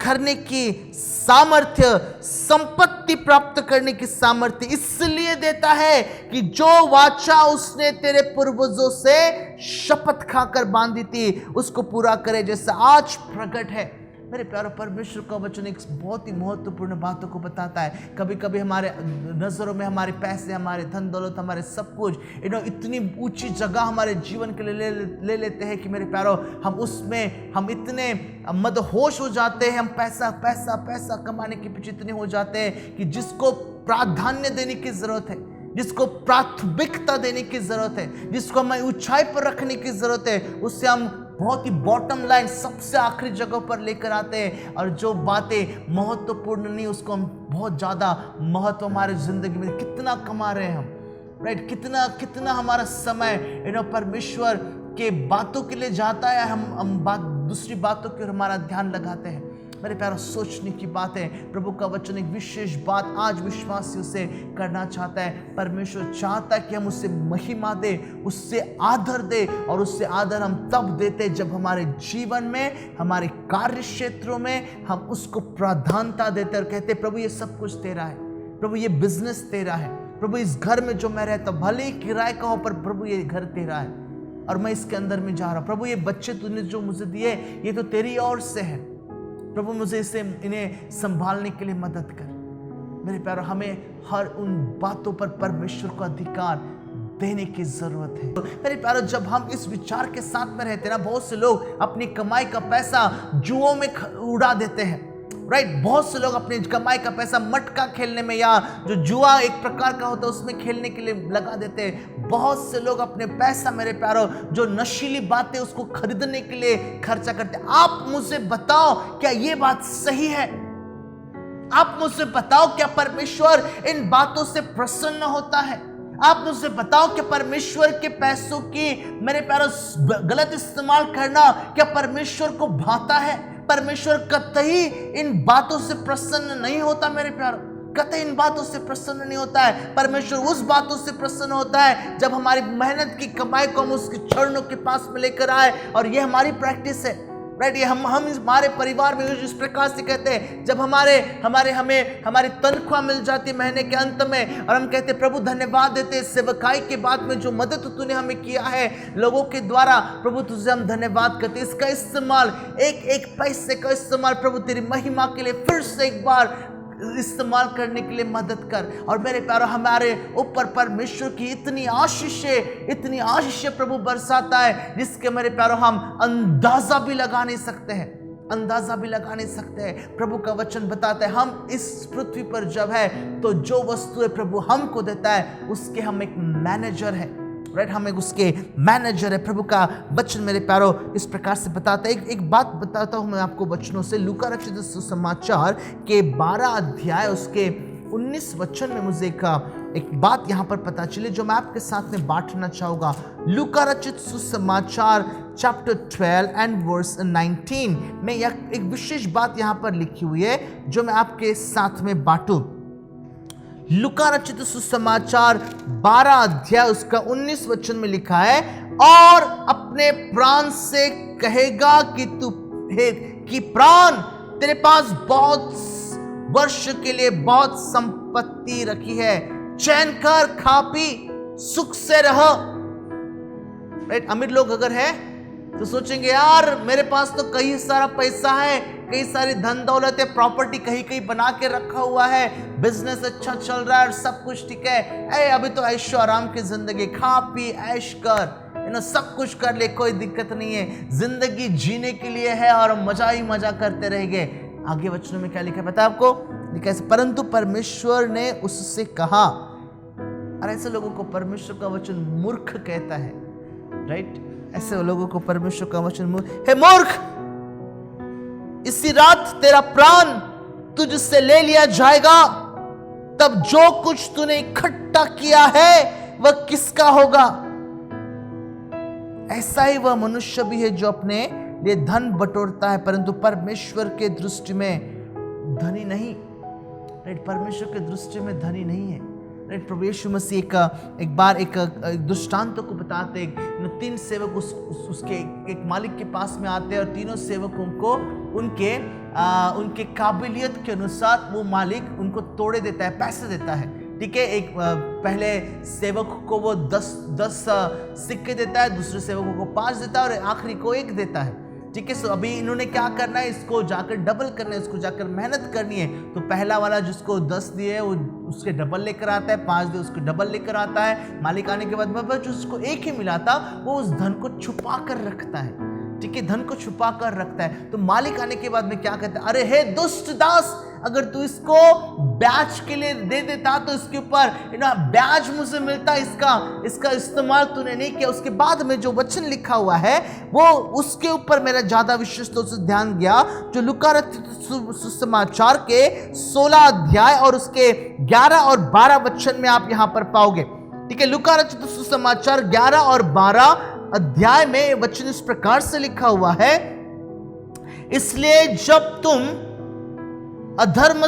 करने की सामर्थ्य, संपत्ति प्राप्त करने की सामर्थ्य इसलिए देता है कि जो वाचा उसने तेरे पूर्वजों से शपथ खाकर बांधी थी उसको पूरा करे, जैसा आज प्रकट है। मेरे प्यारे, परमेश्वर का वचन एक बहुत ही महत्वपूर्ण बातों को बताता है। कभी कभी हमारे नज़रों में हमारे पैसे, हमारे धन दौलत, हमारे सब कुछ इतनी ऊंची जगह हमारे जीवन के लिए ले लेते हैं कि मेरे प्यारो, हम इतने मदहोश हो जाते हैं, हम पैसा पैसा पैसा कमाने के पीछे इतने हो जाते हैं कि जिसको प्राधान्य देने की जरूरत है, जिसको प्राथमिकता देने की जरूरत है, जिसको हमें ऊंचाई पर रखने की जरूरत है, उससे हम बहुत ही बॉटम लाइन, सबसे आखिरी जगह पर लेकर आते हैं, और जो बातें महत्वपूर्ण नहीं उसको हम बहुत ज़्यादा महत्व हमारे जिंदगी में कितना कमा रहे हैं हम, राइट, कितना हमारा समय परमेश्वर के बातों के लिए जाता है, हम दूसरी बातों की ओर हमारा ध्यान लगाते हैं। मेरे प्यारा, सोचने की बात है। प्रभु का वचन एक विशेष बात आज विश्वासियों से करना चाहता है। परमेश्वर चाहता है कि हम उससे महिमा दे, उससे आदर दे, और उससे आदर हम तब देते जब हमारे जीवन में, हमारे कार्य क्षेत्रों में हम उसको प्राधान्यता देते और कहते प्रभु ये सब कुछ तेरा है, प्रभु ये बिजनेस तेरा है, प्रभु इस घर में जो मैं रहता हूं भले ही किराए का हो, पर प्रभु ये घर तेरा है और मैं इसके अंदर में जा रहा हूं। प्रभु ये बच्चे तूने जो मुझे दिए ये तो तेरी ओर से है, प्रभु मुझे इन्हें संभालने के लिए मदद कर। मेरे प्यारो, हमें हर उन बातों पर परमेश्वर को अधिकार देने की जरूरत है। मेरे प्यारो, जब हम इस विचार के साथ में रहते हैं ना, बहुत से लोग अपनी कमाई का पैसा जुओं में उड़ा देते हैं, राइट। बहुत से लोग अपनी कमाई का पैसा मटका खेलने में, या जो जुआ एक प्रकार का होता है उसमें खेलने के लिए लगा देते हैं। बहुत से लोग अपने पैसा, मेरे प्यारो, जो नशीली बातें उसको खरीदने के लिए खर्चा करते हैं। आप मुझे बताओ क्या ये बात सही है? आप मुझे बताओ क्या परमेश्वर इन बातों से प्रसन्न होता है? आप मुझे बताओ कि परमेश्वर के पैसों की, मेरे प्यारो, गलत इस्तेमाल करना क्या परमेश्वर को भाता है? परमेश्वर कतई इन बातों से प्रसन्न नहीं होता मेरे प्यारो, कतई इन बातों से प्रसन्न नहीं होता है। परमेश्वर उस बातों से प्रसन्न होता है जब हमारी मेहनत की कमाई को हम उसके चरणों के पास में लेकर आए, और ये हमारी प्रैक्टिस है, राइट। ये हम हमारे परिवार में इस प्रकार से कहते हैं, जब हमारी तनख्वाह मिल जाती है महीने के अंत में, और हम कहते प्रभु धन्यवाद देते, सेवकाई के बाद में जो मदद तूने हमें किया है लोगों के द्वारा, प्रभु तुझे हम धन्यवाद करते। इसका इस्तेमाल, एक पैसे का इस्तेमाल प्रभु तेरी महिमा के लिए फिर से एक बार इस्तेमाल करने के लिए मदद कर। और मेरे प्यारो, हमारे ऊपर परमेश्वर की इतनी आशीष प्रभु बरसाता है जिसके, मेरे प्यारो, हम अंदाजा भी लगा नहीं सकते हैं। प्रभु का वचन बताता है हम इस पृथ्वी पर जब है तो जो वस्तुएं प्रभु हमको देता है उसके हम एक मैनेजर है, राइट। हम एक उसके मैनेजर है। प्रभु का वचन, मेरे प्यारो, इस प्रकार से बताता है। एक बात बताता हूं मैं आपको वचनों से। लूका रचित सुसमाचार के 12 अध्याय उसके 19 वचन में मुझे एक बात यहां पर पता चली जो मैं आपके साथ में बांटना चाहूंगा। लूका रचित सुसमाचार चैप्टर 12 एंड वर्स 19 में एक विशेष बात यहां पर लिखी हुई है जो मैं आपके साथ में बांटूं। लूका रचित सुसमाचार 12 अध्याय उसका 19 वचन में लिखा है, और अपने प्राण से कहेगा कि प्राण, तेरे पास बहुत वर्ष के लिए बहुत संपत्ति रखी है, चैन कर, खा पी, सुख से रह। राइट। अमीर लोग अगर है तो सोचेंगे यार मेरे पास तो कई सारा पैसा है, कई सारी धन दौलत है, प्रॉपर्टी कहीं कहीं बना के रखा हुआ है, बिजनेस अच्छा चल रहा है और सब कुछ ठीक है, अभी तो ऐशो आराम की जिंदगी, खा पी ऐश कर, सब कुछ कर ले, कोई दिक्कत नहीं है, जिंदगी जीने के लिए है और मजा ही मजा करते रहेंगे। आगे वचनों में क्या लिखा है पता है आपको? लिखा है, परंतु परमेश्वर ने उससे कहा, और ऐसे लोगों को परमेश्वर का वचन मूर्ख कहता है, राइट। ऐसे लोगों को परमेश्वर का वचन हे मूर्ख, इसी रात तेरा प्राण तुझसे ले लिया जाएगा, तब जो कुछ तूने इकट्ठा किया है वह किसका होगा? ऐसा ही वह मनुष्य भी है जो अपने लिए धन बटोरता है परंतु परमेश्वर के दृष्टि में धनी नहीं। राइट, परमेश्वर के दृष्टि में धनी नहीं है। राइट, प्रभु यीशु मसीह एक बार एक दृष्टांत को बताते, 3 सेवक उसके एक मालिक के पास में आते हैं और तीनों सेवकों को उनके काबिलियत के अनुसार वो मालिक उनको तोड़े देता है, पैसे देता है। ठीक है, एक पहले सेवक को वो 10 सिक्के देता है, दूसरे सेवकों को 5 देता है और आखिरी को 1 देता है। ठीक है, सो अभी इन्होंने क्या करना है, इसको जाकर डबल करना है, इसको जाकर मेहनत करनी है। तो पहला वाला जिसको 10 दिए वो उसके डबल लेकर आता है, 5 दिए उसको डबल लेकर आता है। मालिक आने के बाद जो उसको 1 ही मिला था वो उस धन को छुपा कर रखता है। ठीक है, धन को छुपा कर रखता है। तो मालिक आने के बाद में क्या कहता है, अरे हे दुष्ट दास, अगर तू इसको ब्याज के लिए दे देता तो इसके ऊपर ब्याज मुझे मिलता, इसका इस्तेमाल तूने नहीं किया। उसके बाद में जो वचन लिखा हुआ है वो उसके ऊपर मेरा ज्यादा विशेष तौर से ध्यान गया, जो लूका रचित सुसमाचार के 16 अध्याय और उसके 11 और 12 वचन में आप यहां पर पाओगे। ठीक है, लूका रचित सुसमाचार 11 और 12 अध्याय में वचन इस प्रकार से लिखा हुआ है, इसलिए जब तुम अधर्म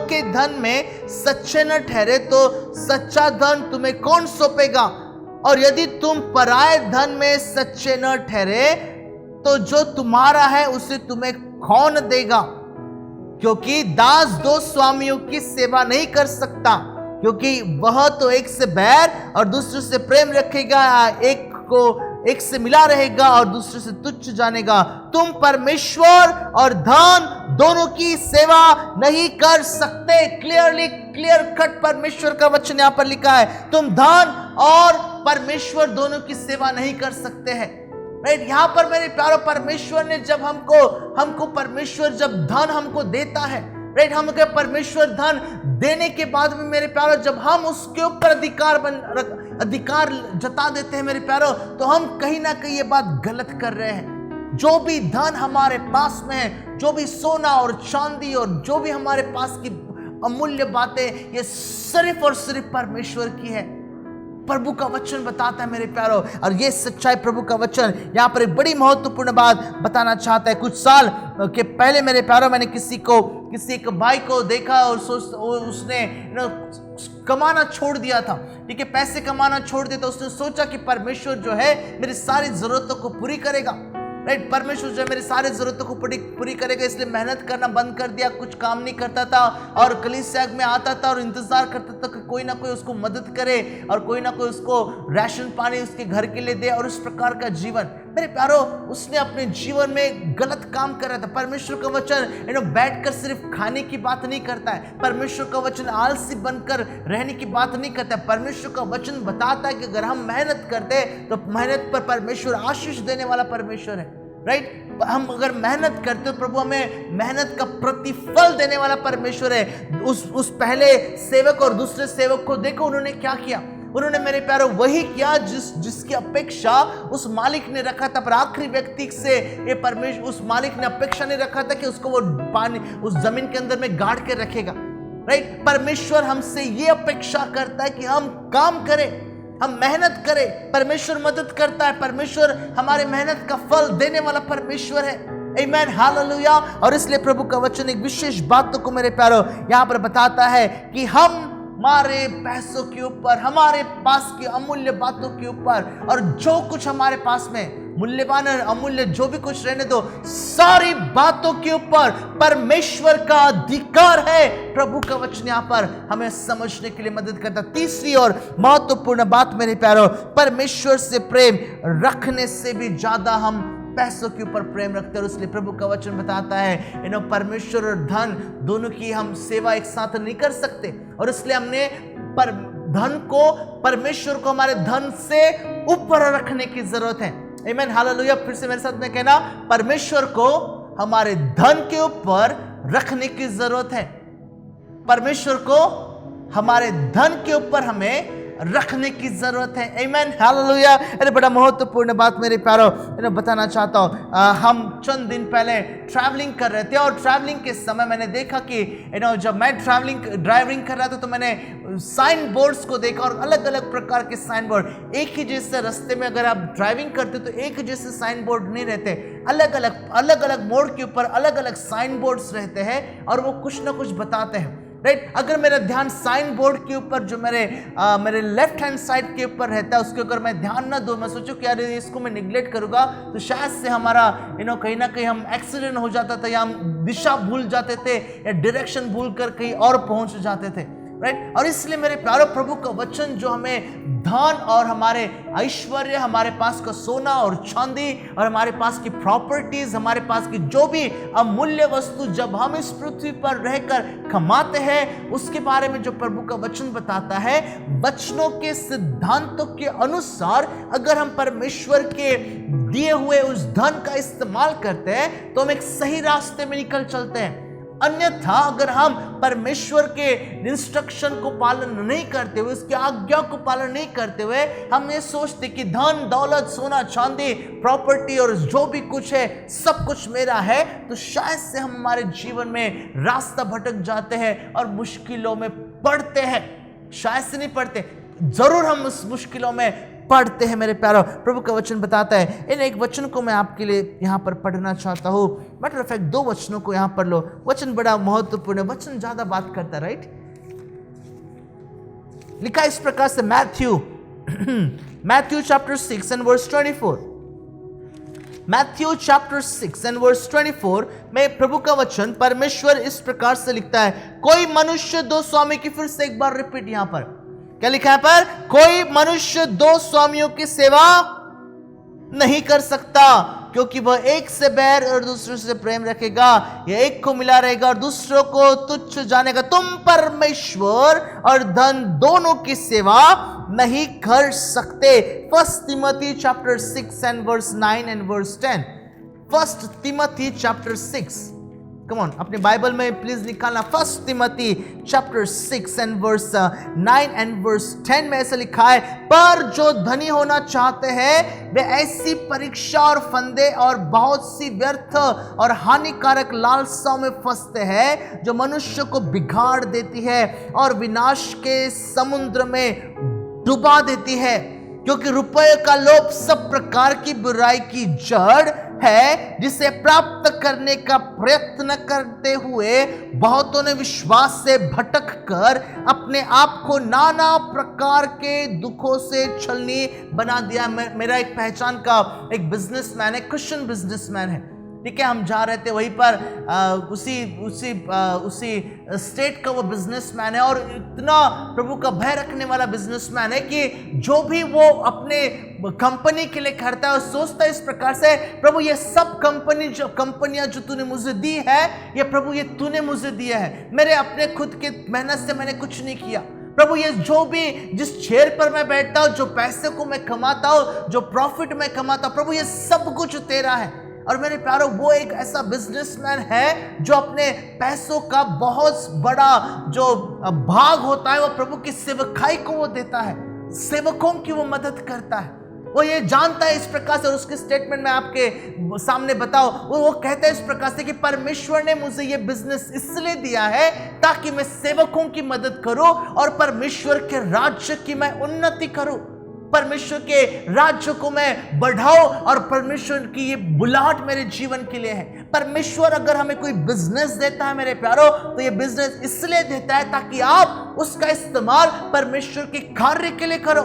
के धन में सच्चे न ठहरे तो सच्चा धन तुम्हें कौन सौंपेगा, और यदि तुम पराये धन में सच्चे न ठहरे तो जो तुम्हारा है उसे तुम्हें कौन देगा। क्योंकि दास दो स्वामियों की सेवा नहीं कर सकता, क्योंकि वह तो एक से बैर और दूसरे से प्रेम रखेगा, एक से मिला रहेगा और दूसरे से तुच्छ जानेगा। तुम परमेश्वर और धन दोनों की सेवा नहीं कर सकते। क्लियर कट परमेश्वर का वचन यहां पर लिखा है, तुम धन और परमेश्वर दोनों की सेवा नहीं कर सकते हैं। राइट, यहां पर मेरे प्यारो परमेश्वर ने जब हमको परमेश्वर जब धन हमको देता है, राइट, हमको परमेश्वर धन देने के बाद में मेरे प्यारो जब हम उसके ऊपर अधिकार जता देते हैं मेरे प्यारो, तो हम कहीं ना कहीं ये बात गलत कर रहे हैं। जो भी धन हमारे पास में है, जो भी सोना और चांदी और जो भी हमारे पास की अमूल्य बातें, ये सिर्फ और सिर्फ परमेश्वर की है। प्रभु का वचन बताता है मेरे प्यारो, और ये सच्चाई प्रभु का वचन यहाँ पर एक बड़ी महत्वपूर्ण बात बताना चाहता है। कुछ साल के पहले मेरे प्यारो मैंने किसी एक भाई को देखा और उसने कमाना छोड़ दिया था। ठीक है, पैसे कमाना छोड़ दिया था। उसने सोचा कि परमेश्वर जो है मेरी सारी जरूरतों को पूरी करेगा। राइट, परमेश्वर जो है मेरी सारी जरूरतों को पूरी करेगा, इसलिए मेहनत करना बंद कर दिया, कुछ काम नहीं करता था और कलीसिया में आता था और इंतजार करता था कि कोई ना कोई उसको मदद करे और कोई ना कोई उसको राशन पानी उसके घर के लिए दे, और इस प्रकार का जीवन। मेरे प्यारो, उसने अपने जीवन में गलत काम कर रहा था। परमेश्वर का वचन बैठकर सिर्फ खाने की बात नहीं करता है। परमेश्वर का वचन आलसी बनकर रहने की बात नहीं करता है। परमेश्वर का वचन बताता है कि अगर हम मेहनत करते हैं तो मेहनत पर परमेश्वर आशीष देने वाला परमेश्वर है। राइट, हम अगर मेहनत करते हो, प्रभु हमें मेहनत का प्रतिफल देने वाला परमेश्वर है। उस पहले सेवक और दूसरे सेवक को देखो, उन्होंने क्या किया। उन्होंने मेरे प्यारो वही किया जिसकी अपेक्षा उस मालिक ने रखा था, पर आखिरी व्यक्ति से ये परमेश्वर उस मालिक ने अपेक्षा नहीं रखा था कि उसको वो पानी उस जमीन के अंदर में गाड़ के रखेगा। राइट, परमेश्वर हमसे ये अपेक्षा करता है कि हम काम करें, हम मेहनत करें। परमेश्वर मदद करता है, परमेश्वर हमारे मेहनत का फल देने वाला परमेश्वर है। आमीन, हालेलुया। और इसलिए प्रभु का वचन एक विशेष बातों को मेरे प्यारो यहाँ पर बताता है कि हमारे पैसों के ऊपर, हमारे पास की अमूल्य बातों के ऊपर, और जो कुछ हमारे पास में मूल्यवान और अमूल्य जो भी कुछ रहने दो, सारी बातों के ऊपर परमेश्वर का अधिकार है। प्रभु का वचन यहाँ पर हमें समझने के लिए मदद करता। तीसरी और महत्वपूर्ण बात मेरे प्यारो, परमेश्वर से प्रेम रखने से भी ज्यादा हम पैसों के ऊपर प्रेम रखते हैं। और इसलिए प्रभु का वचन बताता है परमेश्वर और धन दोनों की हम सेवा एक साथ नहीं कर सकते, और इसलिए हमने धन को, परमेश्वर को हमारे धन से ऊपर रखने की जरूरत है। आमीन, हालेलुया। फिर से मेरे साथ में कहना, परमेश्वर को हमारे धन के ऊपर रखने की जरूरत है। परमेश्वर को हमारे धन के ऊपर हमें रखने की जरूरत है। आमीन, हालेलुया। अरे बड़ा महत्वपूर्ण बात मेरे प्यारो बताना चाहता हूँ। हम चंद दिन पहले ट्रैवलिंग कर रहे थे, और ट्रैवलिंग के समय मैंने देखा कि जब मैं ड्राइविंग कर रहा था तो मैंने साइन बोर्ड्स को देखा, और अलग अलग प्रकार के साइन बोर्ड। एक ही जैसे रास्ते में अगर आप ड्राइविंग करते तो एक ही जैसे साइन बोर्ड नहीं रहते, अलग अलग मोड़ के ऊपर अलग अलग साइन बोर्ड्स रहते हैं, और वो कुछ ना कुछ बताते हैं। राइट, अगर मेरा ध्यान साइन बोर्ड के ऊपर जो मेरे लेफ्ट हैंड साइड के ऊपर रहता है उसके ऊपर मैं ध्यान ना दूं, मैं सोचूं कि यार इसको मैं निगलेक्ट करूंगा तो शायद से हमारा कहीं ना कहीं हम एक्सीडेंट हो जाता था, या हम दिशा भूल जाते थे, या डायरेक्शन भूल कर कहीं और पहुंच जाते थे। राइट, और इसलिए मेरे प्यारो प्रभु का वचन जो हमें धन और हमारे ऐश्वर्य, हमारे पास का सोना और चांदी और हमारे पास की प्रॉपर्टीज, हमारे पास की जो भी अमूल्य वस्तु जब हम इस पृथ्वी पर रहकर कमाते हैं, उसके बारे में जो प्रभु का वचन बताता है, वचनों के सिद्धांतों के अनुसार अगर हम परमेश्वर के दिए हुए उस धन का इस्तेमाल करते हैं तो हम एक सही रास्ते में निकल चलते हैं। अन्यथा अगर हम परमेश्वर के इंस्ट्रक्शन को पालन नहीं करते हुए, उसकी आज्ञा को पालन नहीं करते हुए हम ये सोचते कि धन दौलत सोना चांदी प्रॉपर्टी और जो भी कुछ है सब कुछ मेरा है, तो शायद से हम हमारे जीवन में रास्ता भटक जाते हैं और मुश्किलों में पड़ते हैं। शायद से नहीं पड़ते, जरूर हम उस मुश्किलों में पढ़ते हैं मेरे प्यारो। प्रभु का वचन बताता है, इन एक वचन को मैं आपके लिए यहाँ पर पढ़ना चाहता हूँ। मैटर ऑफ फैक्ट 2 वचनों को यहाँ पर लो। वचन बड़ा महत्वपूर्ण है, वचन ज्यादा बात करता है, राइट। लिखा इस प्रकार से Matthew chapter 6 and verse 24। Matthew chapter 6 and verse 24 में प्रभु का वचन परमेश्वर इस प्रकार से लिखता है, कोई मनुष्य 2 स्वामी की, फिर से एक बार रिपीट यहां पर क्या लिखा है पर, कोई मनुष्य 2 स्वामियों की सेवा नहीं कर सकता, क्योंकि वह एक से बैर और दूसरे से प्रेम रखेगा, या एक को मिला रहेगा और दूसरों को तुच्छ जानेगा। तुम परमेश्वर और धन दोनों की सेवा नहीं कर सकते। 1 Timothy chapter 6 and verse 9 and verse 10। 1 Timothy chapter 6, come on अपने बाइबल में प्लीज निकालना। 1 Timothy chapter 6 and verse 9 and verse 10 में ऐसा लिखा है, पर जो धनी होना चाहते हैं वे ऐसी परीक्षा और फंदे और बहुत सी व्यर्थ और हानिकारक लालसाओं में फंसते हैं, जो मनुष्य को बिगाड़ देती है और विनाश के समुद्र में डुबा देती है। क्योंकि रुपये का लोभ सब प्रकार की बुराई की जड़ है, जिसे प्राप्त करने का प्रयत्न करते हुए बहुतों ने विश्वास से भटक कर अपने आप को नाना प्रकार के दुखों से छलनी बना दिया। मेरा एक पहचान का एक बिजनेसमैन है, क्रिश्चियन बिजनेसमैन है, ठीक है। हम जा रहे थे वहीं पर, उसी स्टेट का वो बिजनेसमैन है, और इतना प्रभु का भय रखने वाला बिजनेसमैन है कि जो भी वो अपने कंपनी के लिए करता है, सोचता है इस प्रकार से, प्रभु ये सब कंपनियां जो तूने मुझे दी है, ये प्रभु ये तूने मुझे दिया है, मेरे अपने खुद के मेहनत से मैंने कुछ नहीं किया। प्रभु ये जो भी जिस चेयर पर मैं बैठता हूं, जो पैसे को मैं कमाता हूं, जो प्रॉफिट मैं कमाता हूं, प्रभु ये सब कुछ तेरा है। और मेरे प्यारो, वो एक ऐसा बिजनेसमैन है जो अपने पैसों का बहुत बड़ा जो भाग होता है वो प्रभु की सेवकाई को वो देता है, सेवकों की वो मदद करता है। वो ये जानता है इस प्रकार से, और उसके स्टेटमेंट में आपके सामने बताओ, वो कहता है इस प्रकार से कि परमेश्वर ने मुझे ये बिजनेस इसलिए दिया है ताकि मैं सेवकों की मदद करूं और परमेश्वर के राज्य की मैं उन्नति करूं, परमेश्वर के राज्य को मैं बढ़ाऊं, और परमेश्वर की ये बुलाहट मेरे जीवन के लिए है। परमेश्वर अगर हमें कोई बिजनेस देता है मेरे प्यारो, तो ये बिजनेस इसलिए देता है ताकि आप उसका इस्तेमाल परमेश्वर के कार्य के लिए करो,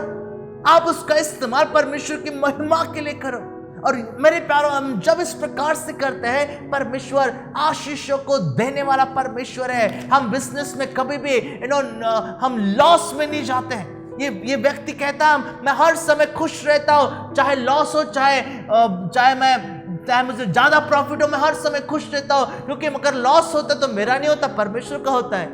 आप उसका इस्तेमाल परमेश्वर की महिमा के लिए करो। और मेरे प्यारो, हम जब इस प्रकार से करते हैं, परमेश्वर आशीषों को देने वाला परमेश्वर है। हम बिजनेस में कभी भी हम लॉस में नहीं जाते हैं। ये व्यक्ति कहता है मैं हर समय खुश रहता हूं, चाहे लॉस हो चाहे मुझे ज्यादा प्रॉफिट हो, मैं हर समय खुश रहता हूं, क्योंकि अगर लॉस होता तो मेरा नहीं होता, परमेश्वर का होता है।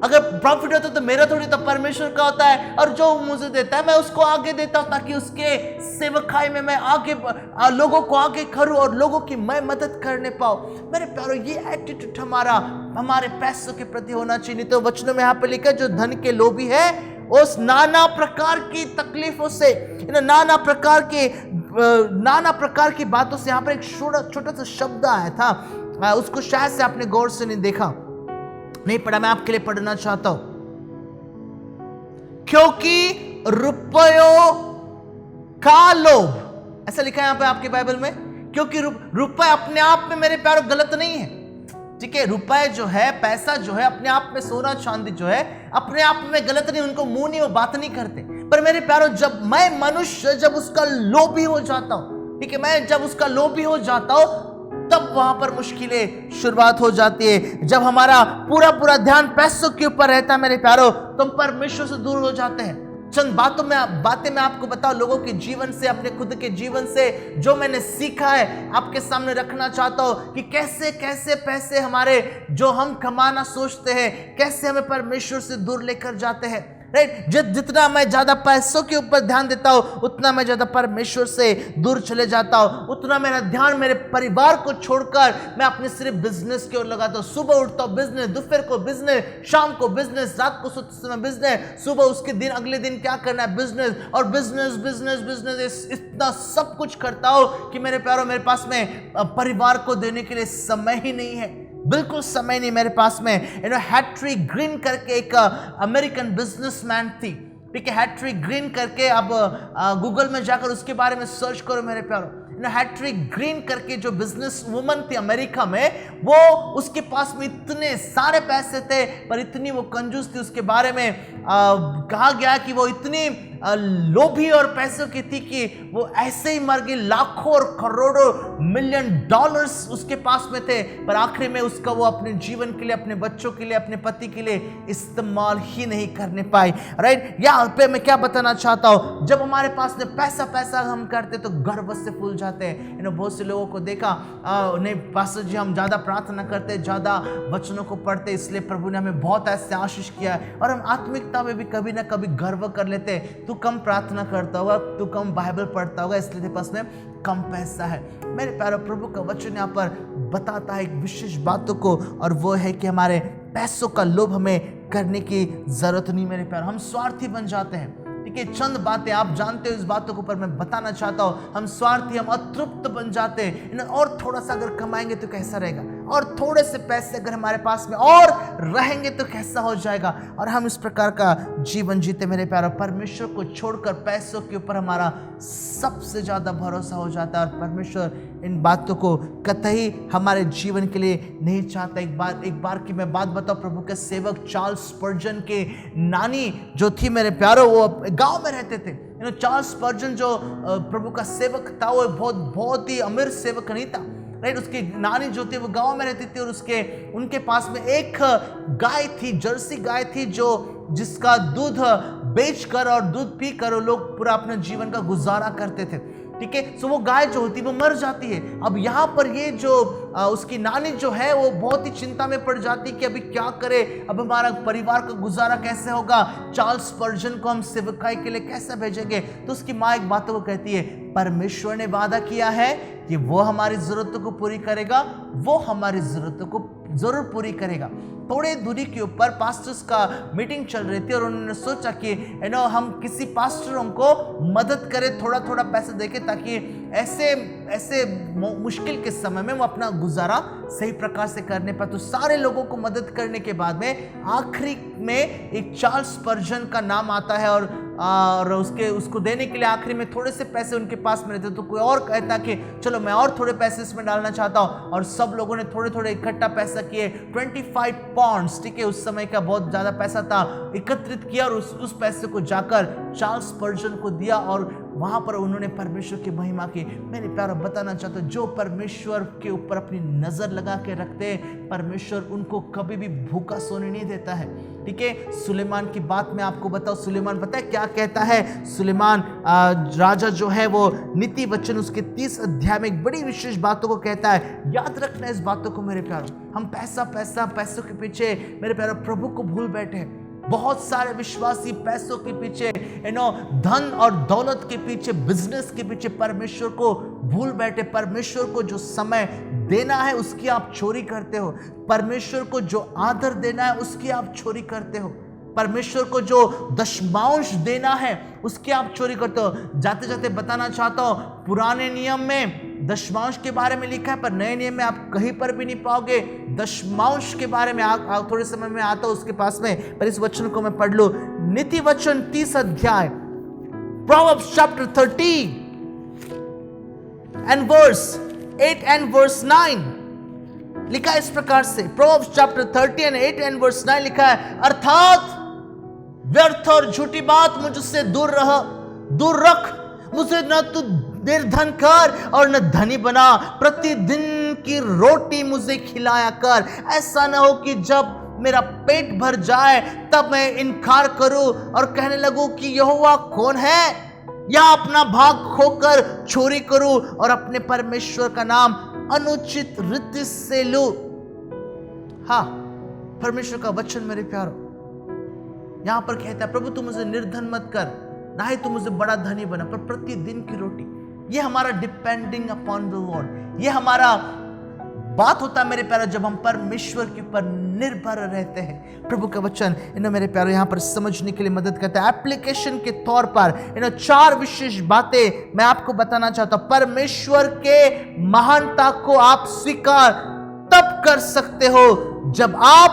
अगर प्रॉफिट होता तो मेरा थोड़ी, तो परमेश्वर का होता है। और जो मुझे देता है मैं उसको आगे देता हूं, ताकि उसके सेवकाई में मैं आगे लोगों को आगे करूं और लोगों की मैं मदद करने पाऊं। मेरे प्यारो, ये एटीट्यूड हमारे पैसों के प्रति होना चाहिए। नहीं तो वचनों में यहाँ पे लिखा, जो धन के लोभी है उस नाना प्रकार की तकलीफों से, नाना प्रकार की बातों से, यहाँ पर एक छोटा सा शब्द आया था, उसको शायद से आपने गौर से नहीं देखा, नहीं पढ़ा, मैं आपके लिए पढ़ना चाहता हूं। क्योंकि रुपयों का लोभ, ऐसा लिखा है यहाँ पे आपके बाइबल में, क्योंकि रुपए अपने आप में मेरे प्यारो गलत नहीं है, ठीक है। रुपए जो है, पैसा जो है, अपने आप में, सोना चांदी जो है अपने आप में गलत नहीं, उनको मुंह नहीं, वो बात नहीं करते। पर मेरे प्यारो, जब मैं मनुष्य जब उसका लोभी हो जाता हूं, ठीक है, मैं जब उसका लोभी हो जाता हूं, तब वहां पर मुश्किलें शुरुआत हो जाती है। जब हमारा पूरा ध्यान पैसों के ऊपर रहता है मेरे प्यारो, तो हम परमेश्वर से दूर हो जाते हैं। चंद बातें मैं आपको बताऊं, लोगों के जीवन से, अपने खुद के जीवन से जो मैंने सीखा है आपके सामने रखना चाहता हूं, कि कैसे कैसे पैसे हमारे जो हम कमाना सोचते हैं, कैसे हमें परमेश्वर से दूर लेकर जाते हैं। राइट। जितना मैं ज्यादा पैसों के ऊपर ध्यान देता हूं उतना मैं ज्यादा परमेश्वर से दूर चले जाता हूं। उतना मेरा ध्यान मेरे परिवार को छोड़कर मैं अपने सिर्फ बिजनेस की ओर लगाता हूं। सुबह उठता हूं बिजनेस, दोपहर को बिजनेस, शाम को बिजनेस, रात को सोते समय बिजनेस, सुबह उसके दिन अगले दिन क्या करना है बिजनेस, और बिजनेस बिजनेस बिजनेस इतना सब कुछ करता हूं कि मेरे प्यारों मेरे पास में परिवार को देने के लिए समय ही नहीं है, बिल्कुल समय नहीं मेरे पास में। हैट्री ग्रीन करके एक अमेरिकन बिजनेसमैन थी, ठीक है। हैट्री ग्रीन करके आप गूगल में जाकर उसके बारे में सर्च करो मेरे प्यारों। हैट्री ग्रीन करके जो बिजनेस वुमन थी अमेरिका में, वो उसके पास में इतने सारे पैसे थे पर इतनी वो कंजूस थी, उसके बारे में कहा गया कि वो इतनी लोभी और पैसों की थी कि वो ऐसे ही मर गई। लाखों और करोड़ों मिलियन डॉलर्स उसके पास में थे पर आखिर में उसका वो अपने जीवन के लिए, अपने बच्चों के लिए, अपने पति के लिए इस्तेमाल ही नहीं करने पाई, राइट। यहाँ पे मैं क्या बताना चाहता हूँ, जब हमारे पास में पैसा पैसा हम करते तो गर्व से फूल जाते हैं। बहुत से लोगों को देखा, नहीं पास्टर जी हम ज्यादा प्रार्थना करते, ज्यादा वचनों को पढ़ते, इसलिए प्रभु ने हमें बहुत ऐसे आशीष किया है, और हम आत्मिकता में भी कभी ना कभी गर्व कर लेते, तू कम प्रार्थना करता होगा, तू कम बाइबल पढ़ता होगा, इसलिए तेरे पास में कम पैसा है। मेरे प्यारे प्रभु का वचन यहाँ पर बताता है एक विशेष बातों को, और वो है कि हमारे पैसों का लोभ हमें करने की जरूरत नहीं मेरे प्यारे। हम स्वार्थी बन जाते हैं, ठीक है। चंद बातें आप जानते हो इस बातों के ऊपर मैं बताना चाहता हूं। हम स्वार्थी, हम अतृप्त बन जाते हैं। और थोड़ा सा अगर कमाएंगे तो कैसा रहेगा, और थोड़े से पैसे अगर हमारे पास में और रहेंगे तो कैसा हो जाएगा, और हम इस प्रकार का जीवन जीते मेरे प्यारे। परमेश्वर को छोड़कर पैसों के ऊपर हमारा सबसे ज्यादा भरोसा हो जाता है, और परमेश्वर इन बातों को कतई हमारे जीवन के लिए नहीं चाहता। एक बार की मैं बात बताऊं, प्रभु के सेवक चार्ल्स स्पर्जन के नानी जो थी मेरे प्यारो, वो गांव में रहते थे। चार्ल्स स्पर्जन जो प्रभु का सेवक था वो बहुत ही अमीर सेवक नहीं था, राइट। उसकी नानी जो थी वो गांव में रहती थी, और उनके पास में एक गाय थी, जर्सी गाय थी, जिसका दूध बेचकर और दूध पीकर वो लोग पूरा अपने जीवन का गुजारा करते थे, ठीक है। सो वो गाय जो होती है वो मर जाती है। अब यहाँ पर ये जो उसकी नानी जो है वो बहुत ही चिंता में पड़ जाती है कि अभी क्या करे, अब हमारा परिवार का गुजारा कैसे होगा, चार्ल्स स्पर्जन को हम सेवकाई के लिए कैसे भेजेंगे। तो उसकी माँ एक बात को कहती है, परमेश्वर ने वादा किया है कि वो हमारी जरूरतों को पूरी करेगा, वो हमारी जरूरतों को जरूर पूरी करेगा। थोड़े दूरी के ऊपर पास्टर्स का मीटिंग चल रही थी, और उन्होंने सोचा कि हम किसी पास्टरों को मदद करें, थोड़ा थोड़ा पैसा देके, ताकि ऐसे मुश्किल के समय में वो अपना गुजारा सही प्रकार से करने पाए। तो सारे लोगों को मदद करने के बाद में आखिरी में एक चार्ल्स स्पर्जन का नाम आता है, और उसको देने के लिए आखिरी में थोड़े से पैसे उनके पास में रहते, तो कोई और कहता कि चलो मैं और थोड़े पैसे इसमें डालना चाहता हूं, और सब लोगों ने थोड़े थोड़े इकट्ठा पैसा किए, 25 पाउंड्स, ठीक है, उस समय का बहुत ज्यादा पैसा था, एकत्रित किया, और उस पैसे को जाकर चार्ल्स स्पर्जन को दिया, और वहां पर उन्होंने परमेश्वर की महिमा की। मेरे प्यारे बताना चाहता हूं, जो परमेश्वर के ऊपर अपनी नजर लगा के रखते हैं, परमेश्वर उनको कभी भी भूखा सोने नहीं देता है, ठीक है। सुलेमान की बात मैं आपको बताऊं, सुलेमान पता है क्या कहता है? सुलेमान राजा जो है वो नीति वचन उसके 30 अध्याय में एक बड़ी विशेष बातों को कहता है। याद रखना इस बातों को मेरे प्यारों। हम पैसों के पीछे मेरे प्यारों प्रभु को भूल बैठे हैं। बहुत सारे विश्वासी पैसों के पीछे, धन और दौलत के पीछे, बिजनेस के पीछे परमेश्वर को भूल बैठे। परमेश्वर को जो समय देना है उसकी आप चोरी करते हो, परमेश्वर को जो आदर देना है उसकी आप चोरी करते हो, परमेश्वर को जो दशमांश देना है उसकी आप चोरी करते हो। जाते जाते बताना चाहता हूं, पुराने नियम में दशमांश के बारे में लिखा है, पर नए नियम में आप कहीं पर भी नहीं पाओगे दशमांश के बारे में। थोड़े समय में आता हूं उसके पास में, पर इस वचन को मैं पढ़ लूं। नीति वचन 30 अध्याय, Proverbs chapter 30 and verse 8 and verse 9 लिखा है इस प्रकार से। Proverbs chapter 30 and 8 and verse 9 लिखा है, अर्थात व्यर्थ और झूठी बात मुझसे दूर रख, मुझे न तू निर्धन कर और न धनी बना, प्रतिदिन की रोटी मुझे खिलाया कर। ऐसा न हो कि जब मेरा पेट भर जाए तब मैं इनकार करूं और कहने लगूं कि यहोवा कौन है, या अपना भाग खोकर चोरी करूं और अपने परमेश्वर का नाम अनुचित रीति से लूं। हाँ, परमेश्वर का वचन मेरे प्यारों, यहां पर कहता है प्रभु तू मुझे निर्धन मत कर, ना ही तू मुझे बड़ा धनी बना, पर प्रतिदिन की रोटी। ये हमारा डिपेंडिंग अपॉन द लॉर्ड, ये हमारा बात होता है मेरे प्यारे, जब हम परमेश्वर के ऊपर निर्भर रहते हैं। प्रभु का वचन इन्हें मेरे प्यारे यहाँ पर समझने के लिए मदद करता है। एप्लीकेशन के तौर पर इन 4 विशेष बातें मैं आपको बताना चाहता हूं। परमेश्वर के महानता को आप स्वीकार तब कर सकते हो जब आप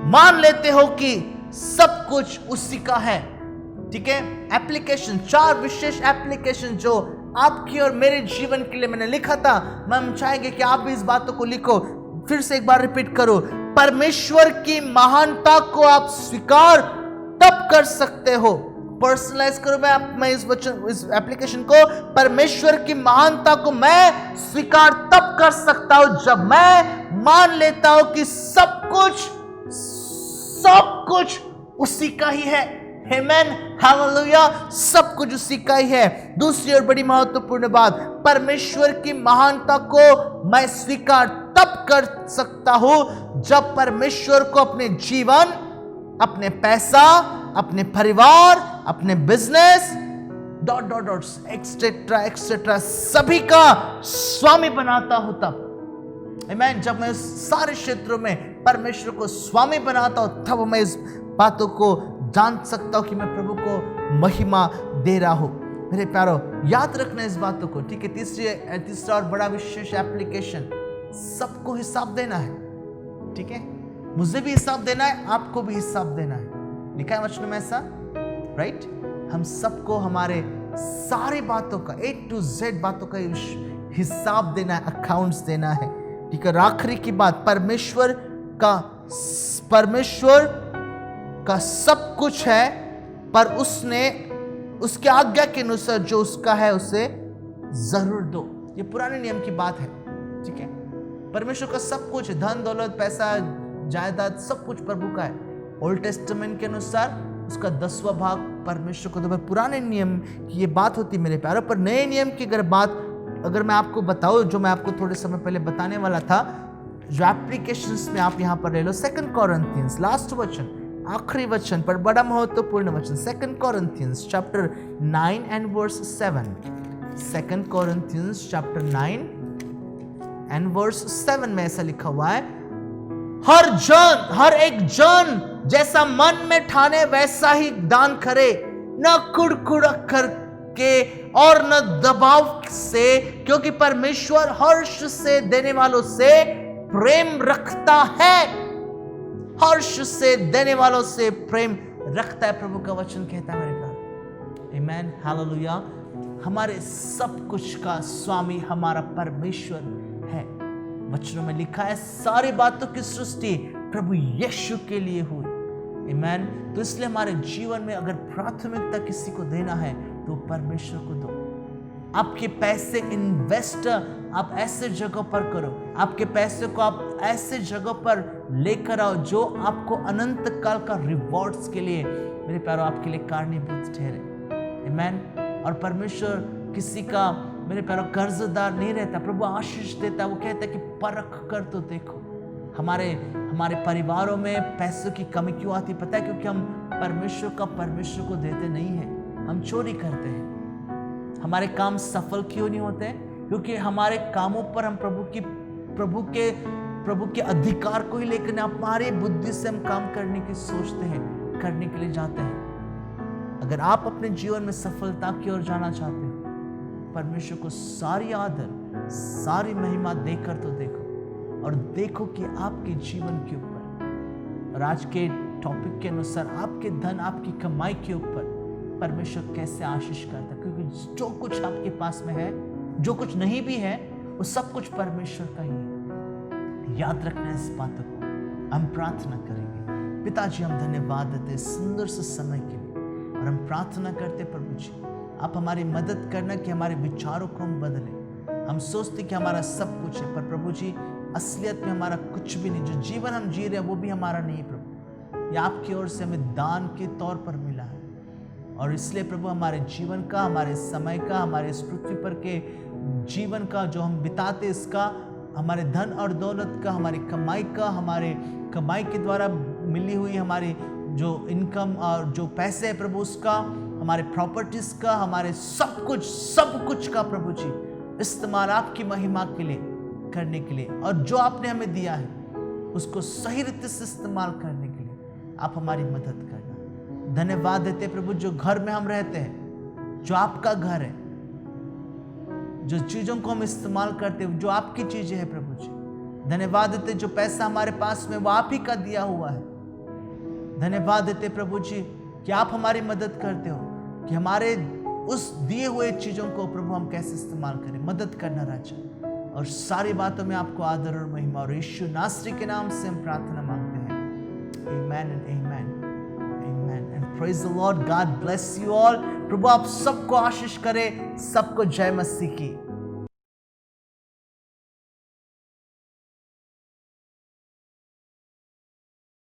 मान लेते हो कि सब कुछ उसी का है। ठीक है, एप्लीकेशन, 4 विशेष एप्लीकेशन जो आपकी और मेरे जीवन के लिए मैंने लिखा था। हम चाहेंगे कि आप भी इस बातों को लिखो। फिर से एक बार रिपीट करो, परमेश्वर की महानता को आप स्वीकार तब कर सकते हो। पर्सनलाइज करो मैं इस एप्लीकेशन को, परमेश्वर की महानता को मैं स्वीकार तब कर सकता हूं जब मैं मान लेता हूं कि सब कुछ उसी का ही है। आमेन, हालेलुया, सब कुछ उसी का ही है। दूसरी और बड़ी महत्वपूर्ण बात, परमेश्वर की महानता को मैं स्वीकार तब कर सकता हूं जब परमेश्वर को अपने जीवन, अपने पैसा, अपने परिवार, अपने बिजनेस एक्सेट्रा एक्सेट्रा सभी का स्वामी बनाता हूं तब। आमीन, जब मैं सारे क्षेत्रों में परमेश्वर को स्वामी बनाता हूं तब मैं इस बातों को जान सकता हूं कि मैं प्रभु को महिमा दे रहा हूं। मेरे प्यारो, याद रखना इस बातों को। ठीक है, तीसरा और बड़ा विशेष एप्लीकेशन, सबको हिसाब देना है। ठीक है, मुझे भी हिसाब देना है, आपको भी हिसाब देना है। लिखा है वचन में ऐसा, राइट? हम सबको हमारे सारी बातों का A to Z बातों का हिसाब देना है, अकाउंट्स देना है। ठीक है, आखिरी की बात, परमेश्वर का सब कुछ है, पर उसके आज्ञा के अनुसार जो उसका है उसे जरूर दो। ये पुराने नियम की बात है। ठीक है, परमेश्वर का सब कुछ, धन दौलत, पैसा, जायदाद, सब कुछ प्रभु का है। ओल्ड टेस्टामेंट के अनुसार उसका 10वां भाग परमेश्वर को दो। पुराने नियम की ये बात होती मेरे प्यारों। पर नए नियम की अगर मैं आपको बताऊं, जो मैं आपको थोड़े समय पहले बताने वाला था, जो एप्लीकेशंस में आप यहां पर ले लो, 2 कोरिन्थियंस, लास्ट वचन, आखिरी वचन पर बड़ा महत्वपूर्ण वचन, 2 Corinthians chapter 9 and verse 7। 2 Corinthians chapter 9 and verse 7 में ऐसा लिखा हुआ है, हर एक जन जैसा मन में ठाने वैसा ही दान करे, न कुड़कुड़क करके और न दबाव से, क्योंकि परमेश्वर हर्ष से देने वालों से प्रेम रखता है। हर्ष से देने वालों से प्रेम रखता है, प्रभु का वचन कहता है मेरे प्यारे। आमीन, हालेलुया। हमारे सब कुछ का स्वामी हमारा परमेश्वर है। वचनों में लिखा है, सारी बातों की सृष्टि प्रभु यीशु के लिए हुई। आमीन। तो इसलिए हमारे जीवन में अगर प्राथमिकता किसी को देना है तो परमेश्वर को दो। आपके पैसे इन्वेस्ट आप ऐसे जगह पर करो, आपके पैसे को आप ऐसे जगह पर लेकर आओ जो आपको अनंत काल का रिवॉर्ड्स के लिए, मेरे प्यारों, आपके लिए कारणीभूत ठहरे। आमीन। और परमेश्वर किसी का, मेरे प्यारों, कर्जदार नहीं रहता, प्रभु आशीष देता है। वो कहता है कि परख कर तो देखो। हमारे परिवारों में पैसों की कमी क्यों आती, पता है? क्योंकि हम परमेश्वर को देते नहीं हैं, हम चोरी करते हैं। हमारे काम सफल क्यों नहीं होते? क्योंकि हमारे कामों पर हम प्रभु के अधिकार को ही लेकर हमारी बुद्धि से हम काम करने की सोचते हैं, करने के लिए जाते हैं। अगर आप अपने जीवन में सफलता की ओर जाना चाहते हो, परमेश्वर को सारी आदर, सारी महिमा देकर तो देखो, और देखो कि आपके जीवन के ऊपर और आज के टॉपिक के अनुसार आपके धन, आपकी कमाई के ऊपर परमेश्वर कैसे आशीष करता है। क्योंकि जो कुछ आपके पास में है, जो कुछ नहीं भी है, वो सब कुछ परमेश्वर का ही है। याद रखना इस बात को। हम प्रार्थना करेंगे। पिताजी, हम धन्यवाद देते सुंदर से समय के लिए, और हम प्रार्थना करते प्रभु जी, आप हमारी मदद करना कि हमारे विचारों को हम बदलें। हम सोचते कि हमारा सब कुछ है, पर प्रभु जी असलियत में हमारा कुछ भी नहीं। जो जीवन हम जी रहे हैं वो भी हमारा नहीं प्रभु, ये आपकी ओर से हमें दान के तौर पर मिला है। और इसलिए प्रभु हमारे जीवन का, हमारे समय का, हमारे इस पृथ्वी पर के जीवन का जो हम बिताते, इसका, हमारे धन और दौलत का, हमारी कमाई का, हमारे कमाई के द्वारा मिली हुई हमारी जो इनकम और जो पैसे है प्रभु उसका, हमारे प्रॉपर्टीज का, हमारे सब कुछ का प्रभु जी इस्तेमाल आपकी महिमा के लिए करने के लिए, और जो आपने हमें दिया है उसको सही रीति से इस्तेमाल करने के लिए आप हमारी मदद करना। धन्यवाद देते प्रभु जो घर में हम रहते हैं, जो आपका घर है, जो चीजों को हम इस्तेमाल करते हैं जो आपकी चीजें हैं प्रभु जी। धन्यवाद देते जो पैसा हमारे पास में वो आप ही का दिया हुआ है। धन्यवाद देते प्रभु जी कि आप हमारी मदद करते हो कि हमारे उस दिए हुए चीजों को प्रभु हम कैसे इस्तेमाल करें। मदद करना राजा, और सारी बातों में आपको आदर और महिमा और यीशु नासरी के नाम से हम प्रार्थना मांगते हैं। Amen and amen. Amen and praise the Lord. God bless you all. प्रभु आप सबको आशीष करे, सबको जय मसीह की।